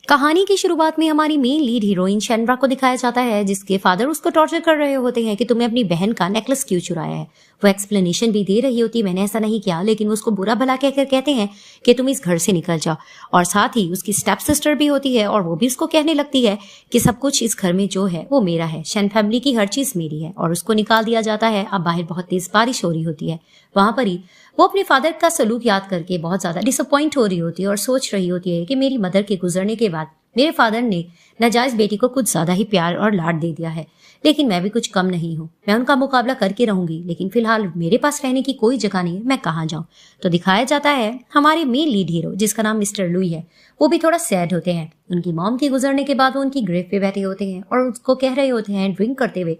कहानी की शुरुआत में हमारी मेन लीड हीरोइन शेनरा को दिखाया जाता है, जिसके फादर उसको टॉर्चर कर रहे होते हैं कि तुमने अपनी बहन का नेकलेस क्यों चुराया है। वो एक्सप्लेनेशन भी दे रही होती है, मैंने ऐसा नहीं किया, लेकिन वो उसको बुरा भला कहकर कहते हैं कि तुम इस घर से निकल जाओ। और साथ ही उसकी स्टेप सिस्टर भी होती है और वो भी उसको कहने लगती है कि सब कुछ इस घर में जो है वो मेरा है, शेन फैमिली की हर चीज मेरी है, और उसको निकाल दिया जाता है। अब बाहर बहुत तेज बारिश हो रही होती है। वहां पर ही वो अपने फादर का सलूक याद करके बहुत ज्यादा डिसअपॉइंट हो रही होती है और सोच रही होती है कि मेरी मदर के गुजरने के बाद मेरे फादर ने नाजायज बेटी को कुछ ज्यादा ही प्यार और लाड दे दिया है, लेकिन मैं भी कुछ कम नहीं हूँ। मैं उनका मुकाबला करके रहूंगी, लेकिन फिलहाल मेरे पास रहने की कोई जगह नहीं है, मैं कहाँ जाऊँ। तो दिखाया जाता है हमारे मेन लीड हीरो, जिसका नाम मिस्टर लुई है, वो भी थोड़ा सैड होते हैं। उनकी मॉम के गुजरने के बाद वो उनकी ग्रेव पे बैठे होते हैं और उसको कह रहे होते हैं ड्रिंक करते हुए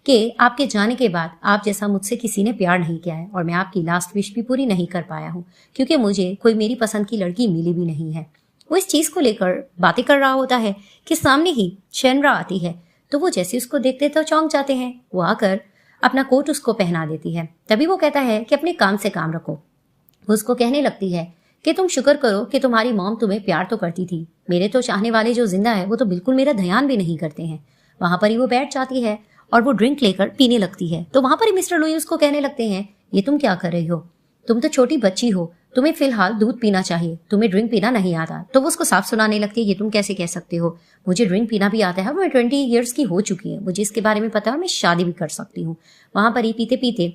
कि आपके जाने के बाद आप जैसा मुझसे किसी ने प्यार नहीं किया है, और मैं आपकी लास्ट विश भी पूरी नहीं कर पाया हूँ, क्योंकि मुझे कोई मेरी पसंद की लड़की मिली भी नहीं है। वो इस चीज को लेकर बातें कर रहा होता है कि सामने ही शेनरा आती है। तो वो जैसे उसको देखते तो चौंक जाते हैं। वो आकर अपना कोट उसको पहना देती है। तभी वो कहता है कि अपने काम से काम रखो। वो उसको कहने लगती है कि तुम शुक्र करो कि तुम्हारी मॉम तुम्हें प्यार तो करती थी, मेरे तो चाहने वाले जो जिंदा है वो तो बिल्कुल मेरा ध्यान भी नहीं करते हैं। वहां पर ही वो बैठ जाती है और वो ड्रिंक लेकर पीने लगती है। तो वहां पर ही मिस्टर लुई उसको कहने लगते हैं, ये तुम क्या कर रही हो, तुम तो छोटी बच्ची हो, तुम्हें फिलहाल दूध पीना चाहिए, तुम्हें ड्रिंक पीना नहीं आता। तो वो उसको साफ सुनाने लगती है, ये तुम कैसे कह सकते हो, मुझे ड्रिंक पीना भी आता है, मैं 20 ईयर्स की हो चुकी है, मुझे इसके बारे में पता है और मैं शादी भी कर सकती हूँ। वहां पर ही पीते पीते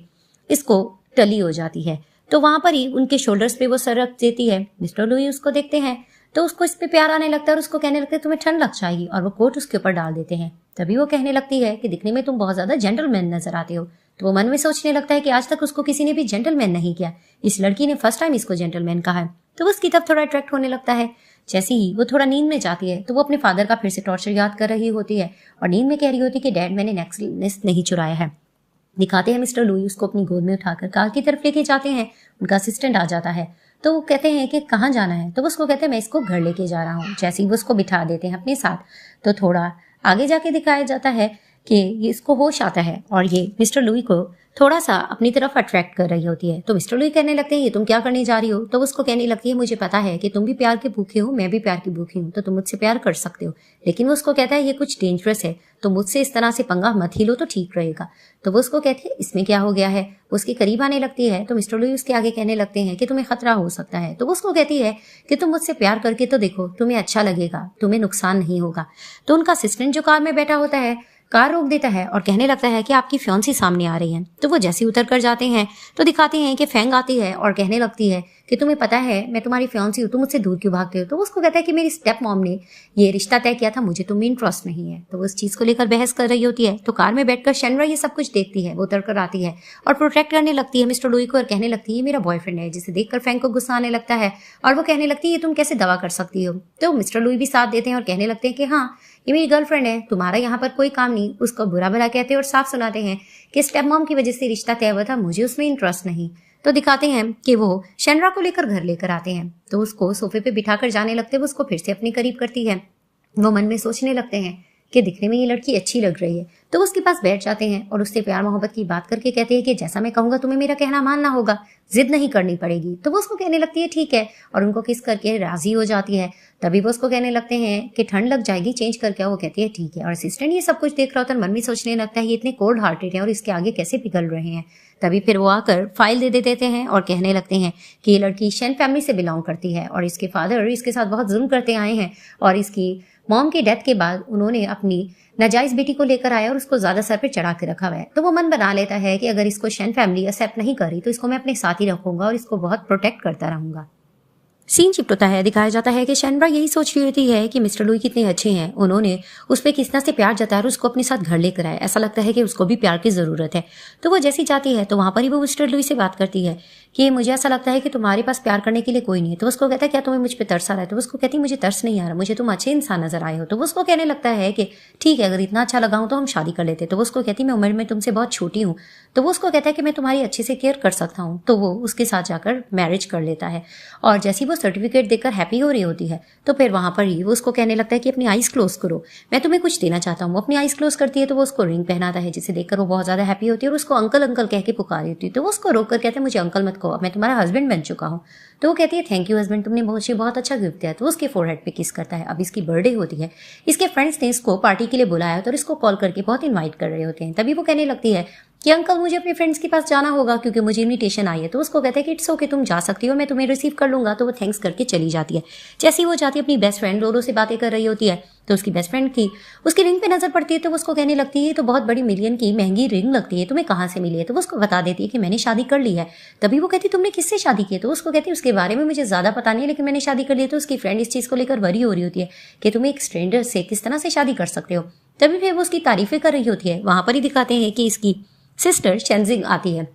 इसको टली हो जाती है। तो वहां पर ही उनके शोल्डर्स पे वो सर रख देती है। मिस्टर लुई उसको देखते हैं तो उसको इस पे प्यार आने लगता है और उसको कहने लगते हैं तुम्हें ठंड लग जाएगी, और वो कोट उसके ऊपर डाल देते हैं। तभी वो कहने लगती है कि दिखने में तुम बहुत ज्यादा जेंटलमैन नजर आते हो। तो वो मन में सोचने लगता है कि आज तक उसको किसी ने भी जेंटलमैन नहीं किया, इस लड़की ने फर्स्ट टाइम इसको जेंटलमैन कहा है। तो वो उसकी तरफ थोड़ा अट्रैक्ट होने लगता है। जैसे ही वो थोड़ा नींद में जाती है तो वो अपने फादर का फिर से टॉर्चर याद कर रही होती है और नींद में कह रही होती है कि डैड मैंने नेकलेस नहीं चुराया है। दिखाते हैं मिस्टर लुई उसको अपनी गोद में उठाकर कार की तरफ लेके जाते हैं। उनका असिस्टेंट आ जाता है तो वो कहते हैं कि कहाँ जाना है। तो वो उसको कहते हैं मैं इसको घर लेके जा रहा हूँ। जैसे ही वो उसको बिठा देते हैं अपने साथ तो थोड़ा आगे जाके दिखाया जाता है कि ये इसको होश आता है और ये मिस्टर लुई को थोड़ा सा अपनी तरफ अट्रैक्ट कर रही होती है। तो मिस्टर लुई कहने लगते हैं ये तुम क्या करने जा रही हो। तो उसको कहने लगती है मुझे पता है कि तुम भी प्यार के भूखे हो, मैं भी प्यार की भूखी हूँ, तो तुम मुझसे प्यार कर सकते हो। लेकिन वो उसको कहता है ये कुछ डेंजरस है, तो मुझसे इस तरह से पंगा मत ही लो तो ठीक रहेगा। तो वो उसको कहती है इसमें क्या हो गया है। वो उसके करीब आने लगती है तो मिस्टर लुई उसके आगे कहने लगते हैं कि तुम्हें खतरा हो सकता है। तो वो उसको कहती है कि तुम मुझसे प्यार करके तो देखो, तुम्हें अच्छा लगेगा, तुम्हें नुकसान नहीं होगा। तो उनका असिस्टेंट जो कार में बैठा होता है कार रोक देता है और कहने लगता है कि आपकी फियांसी सामने आ रही है। तो वो जैसे उतर कर जाते हैं तो दिखाते हैं कि फेंग आती है और कहने लगती है कि तुम्हें पता है मैं तुम्हारी फियांसी हूँ, तुम मुझसे दूर क्यों भागते हो। तो वो उसको कहता है कि मेरी स्टेप मॉम ने ये रिश्ता तय किया था, मुझे तुम्हें इंटरेस्ट नहीं है। तो वो उस चीज को लेकर बहस कर रही होती है। तो कार में बैठकर शेनरा ये सब कुछ देखती है। वो उतर कर आती है और प्रोटेक्ट करने लगती है मिस्टर लुई को और कहने लगती है मेरा बॉयफ्रेंड है, जिसे देखकर फेंग को गुस्सा आने लगता है और वो कहने लगती है ये तुम कैसे दवा कर सकती हो। तो मिस्टर लुई भी साथ देते हैं और कहने लगते हैं कि हाँ ये मेरी गर्लफ्रेंड है, तुम्हारा यहाँ पर कोई काम नहीं। उसको बुरा भला कहते हैं और साफ सुनाते हैं कि स्टेप मॉम की वजह से रिश्ता तय हुआ था, मुझे उसमें इंटरेस्ट नहीं। तो दिखाते हैं कि वो शेनरा को लेकर घर लेकर आते हैं। तो उसको सोफे पे बिठाकर जाने लगते हैं। वो उसको फिर से अपने करीब करती है। वो मन में सोचने लगते हैं कि दिखने में ये लड़की अच्छी लग रही है। तो वो उसके पास बैठ जाते हैं और उससे प्यार मोहब्बत की बात करके कहते हैं कि जैसा मैं कहूंगा तुम्हें मेरा कहना मानना होगा, जिद नहीं करनी पड़ेगी। तो वो उसको कहने लगती है ठीक है और उनको किस करके राजी हो जाती है। तभी वो उसको कहने लगते हैं कि ठंड लग जाएगी, चेंज करके वो कहती है ठीक है। और असिस्टेंट ये सब कुछ देख रहा होता है, मन में सोचने लगता है ये इतने कोल्ड हार्टेड है और इसके आगे कैसे पिघल रहे हैं। तभी फिर वो आकर फाइल दे देते हैं और कहने लगते हैं कि ये लड़की शेन फैमिली से बिलोंग करती है और इसके फादर इसके साथ बहुत जुल्म करते आए हैं और इसकी मॉम की डेथ के बाद उन्होंने अपनी नाजायज बेटी को लेकर आया और उसको ज्यादा सर पे चढ़ा के रखा हुआ है। तो वो मन बना लेता है कि अगर इसको शेन फैमिली एक्सेप्ट नहीं करी तो इसको मैं अपने साथ ही रखूंगा और इसको बहुत प्रोटेक्ट करता रहूंगा। सीन शिफ्ट होता है। दिखाया जाता है कि शेनरा यही सोच रही होती है कि मिस्टर लुई कितने अच्छे हैं, उन्होंने उस पर किस तरह से प्यार जताया और उसको अपने साथ घर लेकर आए। ऐसा लगता है कि उसको भी प्यार की जरूरत है। तो वो जैसी जाती है तो वहां पर ही वो मिस्टर लुई से बात करती है कि मुझे ऐसा लगता है कि तुम्हारे पास प्यार करने के लिए कोई नहीं है। तो उसको कहता है क्या तुम्हें मुझ पर तरस आ रहा है। तो उसको कहती है मुझे तरस नहीं आ रहा, मुझे तुम अच्छे इंसान नजर आए हो। तो वो उसको कहने लगता है कि ठीक है अगर इतना अच्छा लगा हूं तो हम शादी कर लेते। तो वो उसको कहती मैं उम्र में तुमसे बहुत छोटी हूँ। तो वो उसको कहता है कि मैं तुम्हारी अच्छे से केयर कर सकता हूँ। तो वो उसके साथ जाकर मैरिज कर लेता है और जैसे वो वो सर्टिफिकेट देखकर हैप्पी हो रही होती है। तो फिर वहां पर ही वो उसको कहने लगता है कि अपनी आईज क्लोज करो, मैं तुम्हें कुछ देना चाहता हूँ। वो अपनी आईज क्लोज करती है तो वो उसको रिंग पहनाता है, जिसे देखकर वो बहुत ज्यादा हैप्पी होती है और उसको अंकल अंकल कह के पुकार होती है। तो वो उसको रोक कर कहते हैं मुझे अंकल मत कहो, मैं तुम्हारा हस्बैंड बन चुका हूँ। तो वो कहती है थैंक यू हस्बैंड, तुमने मुझे बहुत अच्छा गिफ्ट दिया। तो उसके फोरहेड पे किस करता है। अब इसकी बर्थडे होती है, इसके फ्रेंड्स ने इसको पार्टी के लिए बुलाया और इसको कॉल करके बहुत इन्वाइट कर रहे होते हैं। तभी वो कहने लगती है कि अंकल मुझे अपने फ्रेंड्स के पास जाना होगा क्योंकि मुझे इनविटेशन आई है। तो उसको कहते हैं कि इट्स ओके, तुम जा सकती हो, मैं तुम्हें रिसीव कर लूंगा। तो वो थैंक्स करके चली जाती है। जैसे ही वो जाती है अपनी बेस्ट फ्रेंड लोलो से बातें कर रही होती है तो उसकी बेस्ट फ्रेंड की उसकी रिंग पे नजर पड़ती है। तो वो उसको कहने लगती है तो बहुत बड़ी मिलियन की महंगी रिंग लगती है, तुम्हें कहाँ से मिली है। तो वो उसको बता देती है कि मैंने शादी कर ली है। तभी वो कहती तुमने किससे शादी की है। तो उसको कहती है उसके बारे में मुझे ज्यादा पता नहीं है लेकिन मैंने शादी कर ली है। तो उसकी फ्रेंड इस चीज को लेकर वरी हो रही होती है कि तुम एक स्ट्रेंजर से किस तरह से शादी कर सकते हो। तभी फिर वो उसकी तारीफें कर रही होती है। वहां पर ही दिखाते हैं कि इसकी सिस्टर शेंजिंग आती है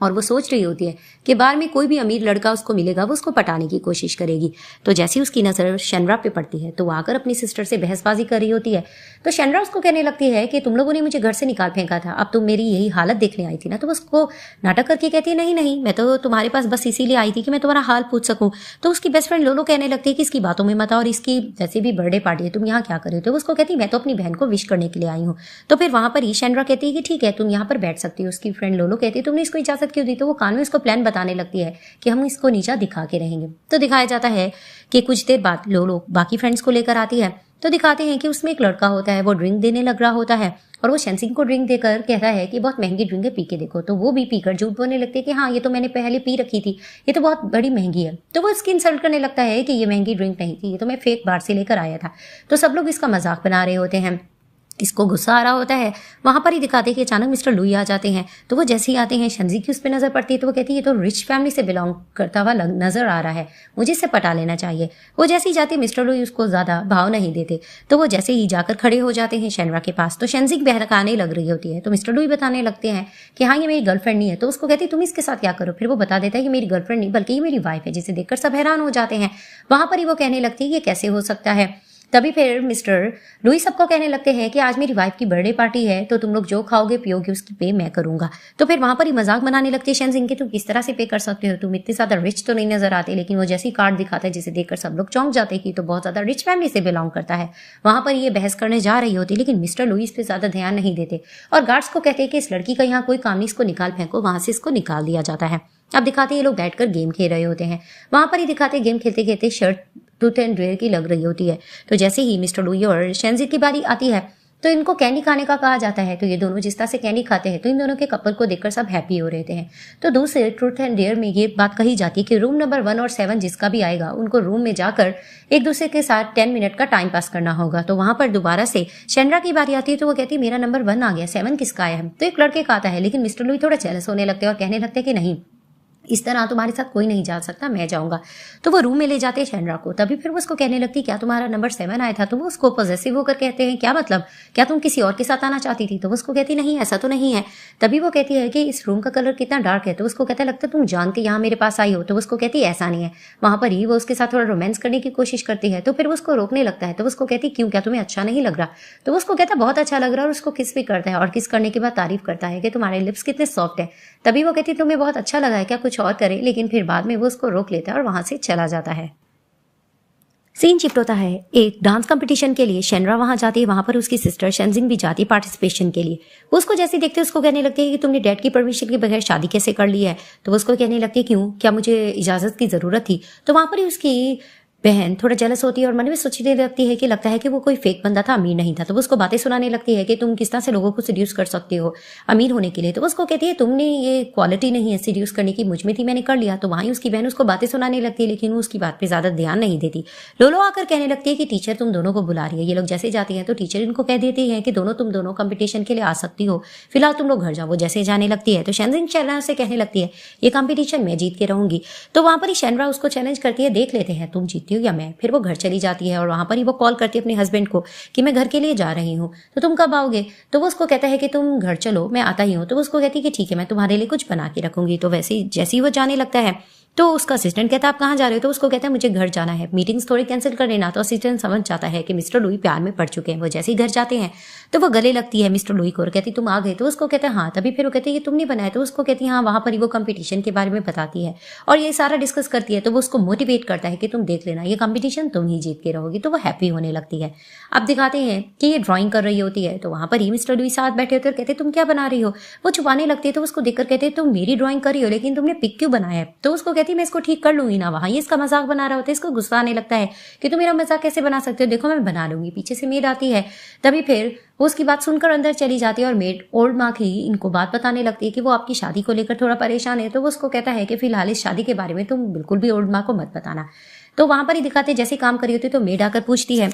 और वो सोच रही होती है कि बार में कोई भी अमीर लड़का उसको मिलेगा वो उसको पटाने की कोशिश करेगी। तो जैसी उसकी नजर शेनरा पे पड़ती है तो वो आकर अपनी सिस्टर से बहसबाजी कर रही होती है। तो शेनरा उसको कहने लगती है कि तुम लोगों ने मुझे घर से निकाल फेंका था, अब तुम मेरी यही हालत देखने आई थी ना। तो वो उसको नाटक करके कहती है नहीं नहीं, मैं तो तुम्हारे पास बस इसीलिए आई थी कि मैं तुम्हारा हाल पूछ सकूं। तो उसकी बेस्ट फ्रेंड लोलो कहने लगती है कि इसकी बातों में मत आओ और इसकी वैसे भी बर्थडे पार्टी है, तुम यहाँ क्या कर रहे हो। तो उसको कहती है मैं तो अपनी बहन को विश करने के लिए आई हूँ। तो फिर वहां पर ही शेनरा कहती है कि ठीक है तुम यहाँ पर बैठ सकती हो। उसकी फ्रेंड लोलो कहती है तुमने इसको इजाजत क्यों दी। तो वो कान में इसको प्लान बताने लगती है कि हम इसको नीचा दिखा के रहेंगे। तो दिखाया जाता है कि कुछ देर बाद लोलो बाकी फ्रेंड्स को लेकर आती है। तो दिखाते हैं कि उसमें एक लड़का होता है, वो ड्रिंक देने लग रहा होता है और वो शेंसिंग को ड्रिंक देकर कहता है कि बहुत महंगी ड्रिंक है, पी के देखो। तो वो भी पीकर झूठ बोलने लगते हैं कि हाँ ये तो मैंने पहले पी रखी थी, ये तो बहुत बड़ी महंगी है। तो वो इसकी इंसल्ट करने लगता है कि ये महंगी ड्रिंक नहीं थी, ये तो मैं फेक बार से लेकर आया था। तो सब लोग इसका मजाक बना रहे होते हैं, इसको गुस्सा आ रहा होता है। वहां पर ही दिखाते हैं कि अचानक मिस्टर लुई आ जाते हैं। तो वो जैसे ही आते हैं शेंजी की उस पर नजर पड़ती है तो वो कहती है ये तो रिच फैमिली से बिलोंग करता हुआ नजर आ रहा है, मुझे इससे पटा लेना चाहिए। वो जैसे ही जाती है मिस्टर लुई उसको ज्यादा भाव नहीं देते। तो वो जैसे ही जाकर खड़े हो जाते हैं शेनरा के पास। तो शेंजी बहकाने लग रही होती है तो मिस्टर लुई बताने लगते हैं कि हाँ ये मेरी गर्लफ्रेंड नहीं है। तो उसको कहती है तुम इसके साथ क्या करो। फिर वो बता देता है कि मेरी गर्लफ्रेंड नहीं बल्कि ये मेरी वाइफ है, जिसे देखकर सब हैरान हो जाते हैं। वहां पर ही वो कहने लगती है ये कैसे हो सकता है। तभी फिर मिस्टर लुई सबको कहने लगते हैं कि आज मेरी वाइफ की बर्थडे पार्टी है तो तुम लोग जो खाओगे पियोगे उसकी पे मैं करूंगा। तो फिर वहां पर ही मजाक बनाने लगती है शेंजिंग के तुम किस तरह से पे कर सकते हो, तुम इतने ज्यादा रिच तो नहीं नजर आते। लेकिन वो जैसे ही कार्ड दिखाता है जिसे देखकर सब लोग चौंक जाते हैं कि तो बहुत ज्यादा रिच फैमिली से बिलोंग करता है। वहां पर ये बहस करने जा रही होती लेकिन मिस्टर लुई इस पे ज्यादा ध्यान नहीं देते और गार्ड्स को कहते हैं कि इस लड़की का यहाँ कोई काम नहीं, इसको निकाल फेंको। वहां से इसको निकाल दिया जाता है। अब दिखाते हैं ये लोग बैठकर गेम खेल रहे होते हैं। वहां पर ही दिखाते हैं गेम खेलते खेलते शर्ट ट्रूथ एंड डेयर की लग रही होती है। तो जैसे ही मिस्टर लुई और शेंजी की बारी आती है तो इनको कैंडी खाने का कहा जाता है। तो ये दोनों जिस तरह से कैंडी खाते हैं तो इन दोनों के कपल को देखकर सब हैप्पी हो रहते हैं। तो दूसरे ट्रूथ एंड डेयर में ये बात कही जाती है कि रूम नंबर 1 और 7 जिसका भी आएगा उनको रूम में जाकर एक दूसरे के साथ 10 मिनट का टाइम पास करना होगा। तो वहां पर दोबारा से शेनरा की बारी आती है तो वो कहती है मेरा नंबर 1 आ गया, 7 किसका आया है। तो एक लड़के का आता है लेकिन मिस्टर लुई थोड़ा जेलस होने लगते हैं और कहने लगते हैं कि नहीं इस तरह तुम्हारे साथ कोई नहीं जा सकता, मैं जाऊंगा। तो वो रूम में ले जाते हैं शेनरा को। तभी फिर वो उसको कहने लगती क्या तुम्हारा नंबर 7 आया था। तो वो उसको पॉजेसिव होकर कहते हैं क्या मतलब, क्या तुम किसी और के साथ आना चाहती थी। तो वो उसको कहती नहीं ऐसा तो नहीं है। तभी वो कहती है कि इस रूम का कलर कितना डार्क है। तो उसको कहता लगता तुम जान के यहाँ मेरे पास आई हो। तो उसको कहती है ऐसा नहीं है। वहां पर ही वो उसके साथ थोड़ा रोमांस करने की कोशिश करती है तो फिर वो उसको रोकने लगता है। तो उसको कहती क्यों, क्या तुम्हें अच्छा नहीं लग रहा। तो उसको कहता बहुत अच्छा लग रहा है और उसको किस भी करता है और किस करने के बाद तारीफ करता है कि तुम्हारे लिप्स कितने सॉफ्ट है। तभी वो कहती तुम्हें बहुत अच्छा लगा है क्या, कुछ और करे। लेकिन फिर बाद में वो उसको रोक लेता है और वहां से चला जाता है। सीन शिफ्ट होता है एक डांस कंपटीशन के लिए। शेनरा वहां जाती है, वहां पर उसकी सिस्टर शेंजिंग भी जाती है पार्टिसिपेशन के लिए। वो उसको जैसे देखते हैं उसको कहने लगती है कि तुमने डैड की परमिशन के बगैर शादी कैसे कर ली है। तो वो उसको कहने लगती है क्यों, क्या मुझे इजाजत की जरूरत थी। तो वहां पर ही उसकी बहन थोड़ा जेलस होती है और मन में सोचने लगती है कि लगता है कि वो कोई फेक बंदा था, अमीर नहीं था। तो वो उसको बातें सुनाने लगती है कि तुम किस तरह से लोगों को सीड्यूस कर सकते हो अमीर होने के लिए। तो वो उसको कहती है तुमने ये क्वालिटी नहीं है सीड्यूस करने की, मुझ में थी मैंने कर लिया। तो वहीं उसकी बहन उसको बातें सुनाने लगती है लेकिन वो उसकी बात पे ज्यादा ध्यान नहीं देती। लोलो आकर कहने लगती है कि टीचर तुम दोनों को बुला रही है। ये लोग जैसे जाते हैं तो टीचर इनको कह देती है कि तुम दोनों कंपटीशन के लिए आ सकती हो, फिलहाल तुम लोग घर जाओ। वो जैसे जाने लगती है तो शेंजिंग शेनरा से कहने लगती है ये कंपटीशन मैं जीत के रहूंगी। तो वहां पर ही शेनरा उसको चैलेंज करती है, देख लेते हैं तुम जीतती हो या मैं। फिर वो घर चली जाती है और वहां पर ही वो कॉल करती है अपने हस्बैंड को कि मैं घर के लिए जा रही हूँ, तो तुम कब आओगे। तो वो उसको कहता है कि तुम घर चलो मैं आता ही हूँ। तो वो उसको कहती है कि ठीक है मैं तुम्हारे लिए कुछ बना के रखूंगी। तो वैसे ही जैसे ही वो जाने लगता है तो उसका असिस्टेंट कहता है आप कहाँ जा रहे हो, तो उसको कहता है मुझे घर जाना है, मीटिंग्स थोड़ी कैंसिल कर लेना। तो असिस्टेंट समझ जाता है कि मिस्टर लुई प्यार में पड़ चुके हैं। वो जैसे ही घर जाते हैं तो वो गले लगती है मिस्टर लुई को और कहती तुम आ गए, तो उसको कहता है हाँ। तभी फिर वो कहती है ये तुमने बनाया, तो उसको कहती है हाँ। वहां पर ही वो कंपटीशन के बारे में बताती है और ये सारा डिस्कस करती है। तो वो उसको मोटिवेट करता है कि तुम देख लेना ये कंपटीशन तुम ही जीत के रहोगी। तो वो हैप्पी होने लगती है। अब दिखाते हैं कि ये ड्राइंग कर रही होती है, तो वहां पर ही मिस्टर लुई साथ बैठे होते और कहते तुम क्या बना रही हो। वो छुपाने लगती है तो उसको देखकर कहते तुम मेरी ड्राइंग कर रही हो लेकिन तुमने पिक क्यों बनाया है। तो उसको कहती मैं इसको ठीक कर लूंगी ना। वहां ये इसका मजाक बना रहा होता है। इसको गुस्सा आने लगता है कि तुम मेरा मजाक कैसे बना सकते हो, देखो मैं बना लूंगी। पीछे से मेड आती है। तभी फिर वो उसकी बात सुनकर अंदर चली जाती है और मेड ओल्ड माँ की इनको बात बताने लगती है कि वो आपकी शादी को लेकर थोड़ा परेशान है। तो वो उसको कहता है कि फिलहाल इस शादी के बारे में तुम बिल्कुल भी ओल्ड माँ को मत बताना। तो वहां पर ही दिखाते जैसे काम कर रही होती है तो मेड आकर पूछती है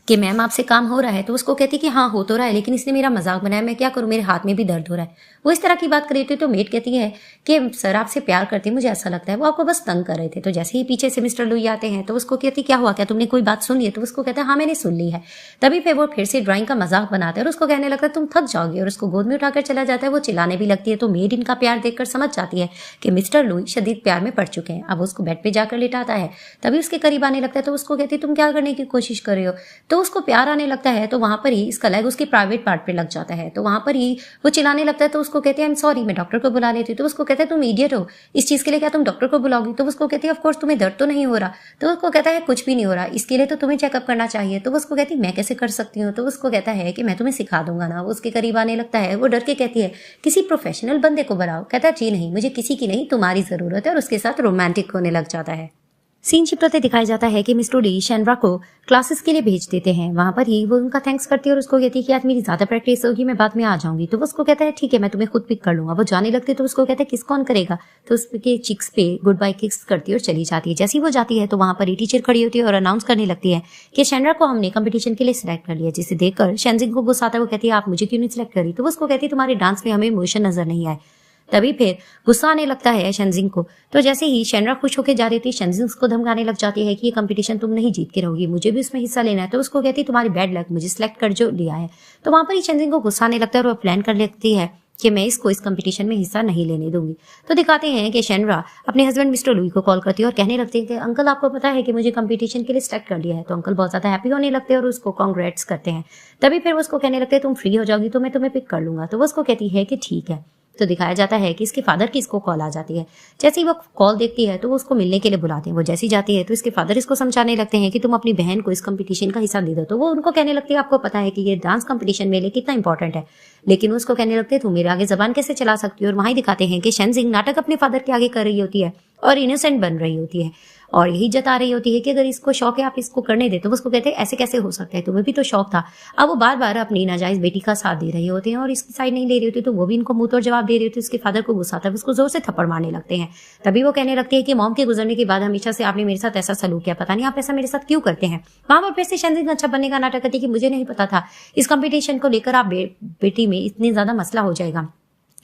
कि मैम आपसे काम हो रहा है। तो उसको कहती कि हाँ हो तो रहा है, लेकिन इसने मेरा मजाक बनाया, मैं क्या करूं, मेरे हाथ में भी दर्द हो रहा है। वो इस तरह की बात कर रही थी तो मेड कहती है कि सर आपसे प्यार करते हैं, मुझे ऐसा लगता है वो आपको बस तंग कर रहे थे। तो जैसे ही पीछे से मिस्टर लुई आते हैं तो उसको कहती क्या हुआ, क्या तुमने कोई बात सुन ली है। तो उसको कहता है हाँ मैंने सुन ली है। तभी फिर वो फिर से ड्राइंग का मजाक बनाता है और उसको कहने लगता है तुम थक जाओगे और उसको गोद में उठाकर चला जाता है। वो चिल्लाने भी लगती है। तो मेड इनका प्यार देखकर समझ जाती है कि मिस्टर लुई शदीद प्यार में पड़ चुके हैं। अब उसको बेड पे जाकर लिटाता है। तभी उसके करीब आने लगता है तो उसको कहती तुम क्या करने की कोशिश कर रहे हो। तो उसको प्यार आने लगता है। तो वहां पर ही इसका लेग उसके प्राइवेट पार्ट पे लग जाता है। तो वहां पर ही वो चिल्लाने लगता है। तो उसको कहते हैं आई एम सॉरी, मैं डॉक्टर को बुला लेती हूँ। तो उसको कहता है तुम इडियट हो, इस चीज के लिए क्या तुम डॉक्टर को बुलाओगी। तो उसको कहती है ऑफ कोर्स तुम्हें दर्द तो नहीं हो रहा। तो उसको कहता है कुछ भी नहीं हो रहा, इसके लिए तो तुम्हें चेकअप करना चाहिए। तो उसको कहती है मैं कैसे कर सकती हूँ। तो उसको कहता है कि मैं तुम्हें सिखा दूंगा ना। वो उसके करीब आने लगता है। वो डर के कहती है किसी प्रोफेशनल बंदे को बुलाओ। कहता है जी नहीं, मुझे किसी की नहीं तुम्हारी जरूरत है। और उसके साथ रोमांटिक होने लग जाता है। सीन शिफ्ट होते दिखाया जाता है कि मिस्टर डी शेनरा को क्लासेस के लिए भेज देते हैं। वहां पर ही वो उनका थैंक्स करती है और उसको कहती है कि आज मेरी ज्यादा प्रैक्टिस होगी, मैं बाद में आ जाऊंगी। तो वो उसको कहता है ठीक है मैं तुम्हें खुद पिक कर लूंगा। वो जाने लगती है तो उसको कहता है किस कौन करेगा। तो उसके चिक्स पे गुड बाय किक्स करती है और चली जाती है। जैसे ही वो जाती है तो वहां पर ही टीचर खड़ी होती है और अनाउंस करने लगती है कि शेनरा को हमने कंपटीशन के लिए सिलेक्ट कर लिया। जिसे देखकर शेनजिंग को गुस्सा आता है। वो कहती है आप मुझे क्यों नहीं सिलेक्ट करी। तो वो उसको कहती है तुम्हारे डांस में हमें इमोशन नजर नहीं आए। तभी फिर गुस्सा आने लगता है शेनजिंग को। तो जैसे ही शेनरा खुश होकर जा रही थी शेनजिंग उसको धमकाने लग जाती है कि ये कंपटीशन तुम नहीं जीत के रहोगी, मुझे भी उसमें हिस्सा लेना है। तो उसको कहती है तुम्हारी बैड लक, मुझे सिलेक्ट कर जो लिया है। तो वहां पर ही शेनजिंग को गुस्सा आने लगता है और वो प्लान कर लेती है कि मैं इसको इस कंपटीशन में हिस्सा नहीं लेने दूंगी। तो दिखाते हैं कि शेनरा अपने हस्बैंड मिस्टर लुई को कॉल करती है और कहने लगती है कि अंकल आपको पता है कि मुझे कंपटीशन के लिए सिलेक्ट कर लिया है। तो अंकल बहुत ज्यादा हैप्पी होने लगते हैं और उसको कांग्रेट्स करते हैं। तभी फिर वो उसको कहने लगते हैं तुम फ्री हो जाओगी तो मैं तुम्हें पिक कर लूंगा। तो वो उसको कहती है कि ठीक है। तो दिखाया जाता है कि इसके फादर की इसको कॉल आ जाती है। जैसे ही वो कॉल देखती है तो वो उसको मिलने के लिए बुलाते हैं। वो जैसी जाती है तो इसके फादर इसको समझाने लगते हैं कि तुम अपनी बहन को इस कंपटीशन का हिस्सा दे दो। तो वो उनको कहने लगती है आपको पता है कि ये डांस कंपटीशन मेरे लिए कितना इंपॉर्टेंट है। लेकिन वो उसको कहने लगते हैं तुम मेरे आगे जबान कैसे चला सकती हो। और वहां दिखाते हैं कि शेनजिंग नाटक अपने फादर के आगे कर रही होती है और इनोसेंट बन रही होती है और यही जता रही होती है कि अगर इसको शौक है आप इसको करने दे। तो उसको कहते हैं ऐसे कैसे हो सकता है, तुम्हें भी तो शौक था। अब वो बार बार अपनी नाजायज बेटी का साथ दे रहे होते हैं और इसकी साइड नहीं ले रही होती। तो वो भी इनको मुंह तोड़ जवाब दे रही होती है। उसके फादर को गुस्सा आता है, उसको जोर से थप्पड़ मारने लगते हैं। तभी वो कहने लगती है कि मॉम के गुजरने के बाद हमेशा से आपने मेरे साथ ऐसा सलूक किया, पता नहीं आप ऐसा मेरे साथ क्यों करते हैं। वहां पर फिर से शेनजिंग अच्छा बनने का नाटक करती है कि मुझे नहीं पता था इस कंपटीशन को लेकर आप बेटी में इतनी ज्यादा मसला हो जाएगा,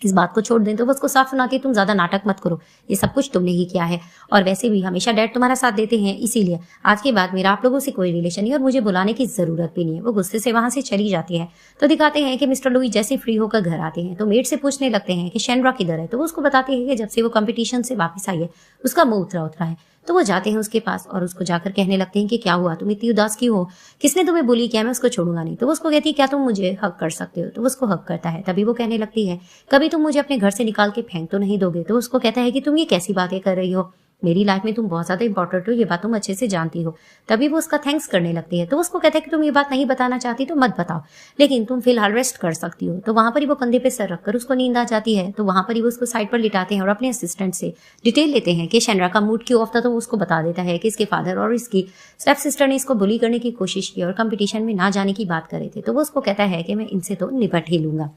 इस बात को छोड़ दें। तो वो उसको साफ सुनाती है तुम ज्यादा नाटक मत करो, ये सब कुछ तुमने ही किया है और वैसे भी हमेशा डैड तुम्हारा साथ देते हैं, इसीलिए आज के बाद मेरा आप लोगों से कोई रिलेशन नहीं और मुझे बुलाने की जरूरत भी नहीं है। वो गुस्से से वहां से चली जाती है। तो दिखाते हैं कि मिस्टर लुई जैसे फ्री होकर घर आते हैं तो मेड से पूछने लगते हैं कि शेनरा किधर है। तो वो उसको बताती है कि जब से वो कंपटीशन से वापस आई है उसका मुंह उतरा है। तो वो जाते हैं उसके पास और उसको जाकर कहने लगते हैं कि क्या हुआ, तुम इतनी उदास क्यों हो, किसने तुम्हें बोली क्या, मैं उसको छोड़ूंगा नहीं। तो वो उसको कहती है क्या तुम मुझे हक कर सकते हो। तो वो उसको हक करता है। तभी वो कहने लगती है कभी तुम मुझे अपने घर से निकाल के फेंक तो नहीं दोगे। तो उसको कहता है कि तुम ये कैसी बातें कर रही हो, मेरी लाइफ में तुम बहुत ज्यादा इंपॉर्टेंट हो, ये बात तुम अच्छे से जानती हो। तभी वो उसका थैंक्स करने लगती है। तो उसको कहता है कि तुम ये बात नहीं बताना चाहती तो मत बताओ, लेकिन तुम फिलहाल रेस्ट कर सकती हो। तो वहां पर ही वो कंधे पे सर रखकर उसको नींद आ जाती है। तो वहां पर ही वो उसको साइड पर लिटाते हैं और अपने असिस्टेंट से डिटेल लेते हैं कि शेनरा का मूड क्यों ऑफ था। तो वो उसको बता देता है कि इसके फादर और इसकी स्टेप सिस्टर ने इसको बुली करने की कोशिश की और कंपटीशन में ना जाने की बात करे थे। तो वो उसको कहता है कि मैं इनसे तो निपट ही लूंगा।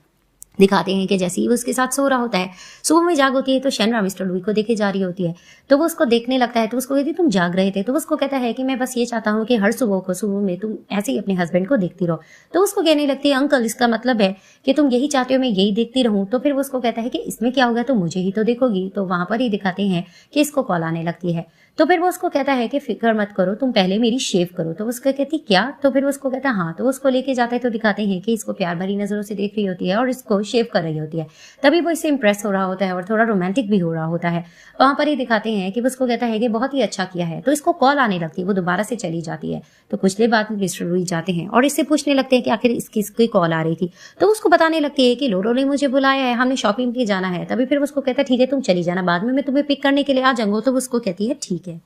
दिखाते हैं कि जैसे ही वो उसके साथ सो रहा होता है सुबह में जाग होती है तो शेनरा मिस्टर लुई को देखे जा रही होती है। तो वो उसको देखने लगता है। तो उसको कहती तुम जाग रहे थे। तो उसको कहता है कि मैं बस ये चाहता हूँ कि हर सुबह में तुम ऐसे ही अपने हस्बैंड को देखती रहो। तो उसको कहने लगती है अंकल इसका मतलब है कि तुम यही चाहते हो मैं यही देखती रहूं। तो फिर वो उसको कहता है कि इसमें क्या होगा, तुम मुझे ही तो देखोगी। तो वहां पर ही दिखाते हैं कि इसको कॉल आने लगती है। तो फिर वो उसको कहता है कि फिक्र मत करो, तुम पहले मेरी शेव करो। तो उसको कहती क्या? तो फिर वो उसको कहता है हाँ। तो उसको लेके जाता है तो दिखाते हैं कि इसको प्यार भरी नजरों से देख रही होती है और इसको शेव कर रही होती है। तभी वो इससे इंप्रेस हो रहा होता है और थोड़ा रोमांटिक भी हो रहा होता है। वहां पर ही दिखाते हैं कि वो उसको कहता है कि बहुत ही अच्छा किया है। तो इसको कॉल आने लगती है, वो दोबारा से चली जाती है। तो कुछ देर बाद मिस्टर लुई जाते हैं और इससे पूछने लगते हैं कि आखिर इसकी कॉल आ रही थी। तो उसको बताने लगती है कि लोरो ने मुझे बुलाया है, हमने शॉपिंग के जाना है। तभी फिर उसको कहता है ठीक है तुम चली जाना, बाद में मैं तुम्हें पिक करने के लिए आ जाऊंगा। तो उसको कहती है ठीक है।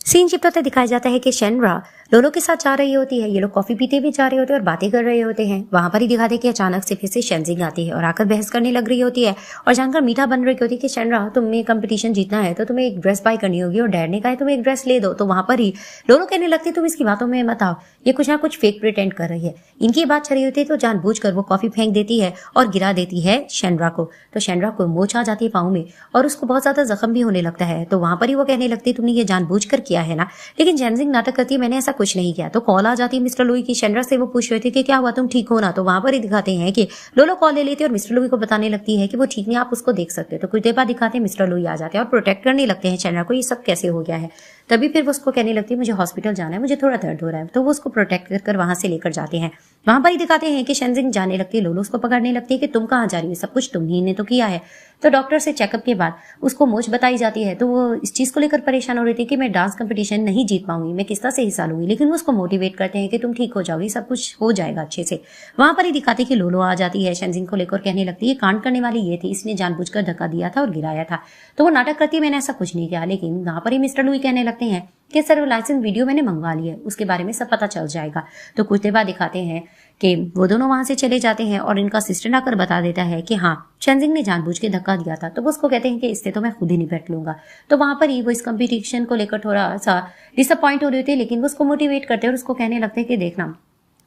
सीन शिफ्ट होता दिखाया जाता है कि शेनरा लोलो के साथ जा रही होती है। ये लोग कॉफी पीते भी जा रहे होते हैं और बातें कर रहे होते हैं। वहां पर ही दिखाते कि अचानक से फिर से शेनजिंग आती है और आकर बहस करने लग रही होती है और जानकर मीठा बन रही होती है कि शेनरा तुम्हें कंपटीशन जीतना है तो तुम्हें एक ड्रेस बाय करनी होगी और डैड ने कहा तुम्हें एक ड्रेस ले दो। तो वहां पर ही लोलो कहने लगती तुम इसकी बातों में मत आओ, ये कुछ ना कुछ फेक प्रिटेंड कर रही है। इनकी बात चल रही होती है तो जानबूझकर वो कॉफी फेंक देती है और गिरा देती है शेनरा को। तो शेनरा को मोच आ जाती है पाँव में और उसको बहुत ज्यादा जख्म भी होने लगता है। तो वहां पर ही वो कहने लगती तुमने ये जानबूझकर किया है ना? लेकिन शेनजिंग नाटक करती है मैंने ऐसा कुछ नहीं किया। तो कॉल आ जाती है मिस्टर लुई की। शेनरा से वो पूछ रहे थे कि क्या हुआ, तुम ठीक हो ना? तो वहां पर ही दिखाते हैं कि लोलो कॉल ले लेती है और मिस्टर लुई को बताने लगती है कि वो ठीक नहीं, आप उसको देख सकते हो। तो कुछ देर बाद दिखाते हैं मिस्टर लुई आ जाते हैं और प्रोटेक्ट करने लगते हैं शेनरा को, ये सब कैसे हो गया है। तभी फिर वो उसको कहने लगती है मुझे हॉस्पिटल जाना है, मुझे थोड़ा दर्द हो रहा है। तो वो उसको प्रोटेक्ट कर वहां से लेकर जाते हैं। वहां पर ही दिखाते हैं कि शेनजिंग जाने लगती है, लोलो उसको पकड़ने लगती है कि तुम कहाँ जा रही हो, सब कुछ तुम्ही ने तो किया है। तो डॉक्टर से चेकअप के बाद उसको मोच बताई जाती है। तो वो इस चीज को लेकर परेशान हो रही थी कि मैं डांस कंपटीशन नहीं जीत पाऊंगी, मैं किस तरह से हिस्सा लूंगी। लेकिन वो उसको मोटिवेट करते हैं कि तुम ठीक हो जाओगी, सब कुछ हो जाएगा अच्छे से। वहां पर ही दिखाते कि लोलो आ जाती है शेनजिंग को लेकर, कहने लगती है कांड करने वाली ये थी, इसने जानबूझकर धक्का दिया था और गिराया था। तो वो नाटक करती है मैंने ऐसा कुछ नहीं किया। लेकिन वहां पर ही मिस्टर लुई कहने लगते हैं कि सर लाइसेंस वीडियो मैंने मंगवा ली है, उसके बारे में सब पता चल जाएगा। तो कुछ देर बाद दिखाते हैं कि वो दोनों वहां से चले जाते हैं और इनका असिस्टेंट आकर बता देता है कि हाँ शेनजिंग ने जानबूझ के धक्का दिया था। तो वो उसको कहते हैं कि इससे तो मैं खुद ही निपट लूंगा। तो वहां पर ही वो इस कंपटीशन को लेकर थोड़ा सा डिसअपॉइंट हो रही होती है, लेकिन वो उसको मोटिवेट करते हैं और उसको कहने लगते हैं कि देखना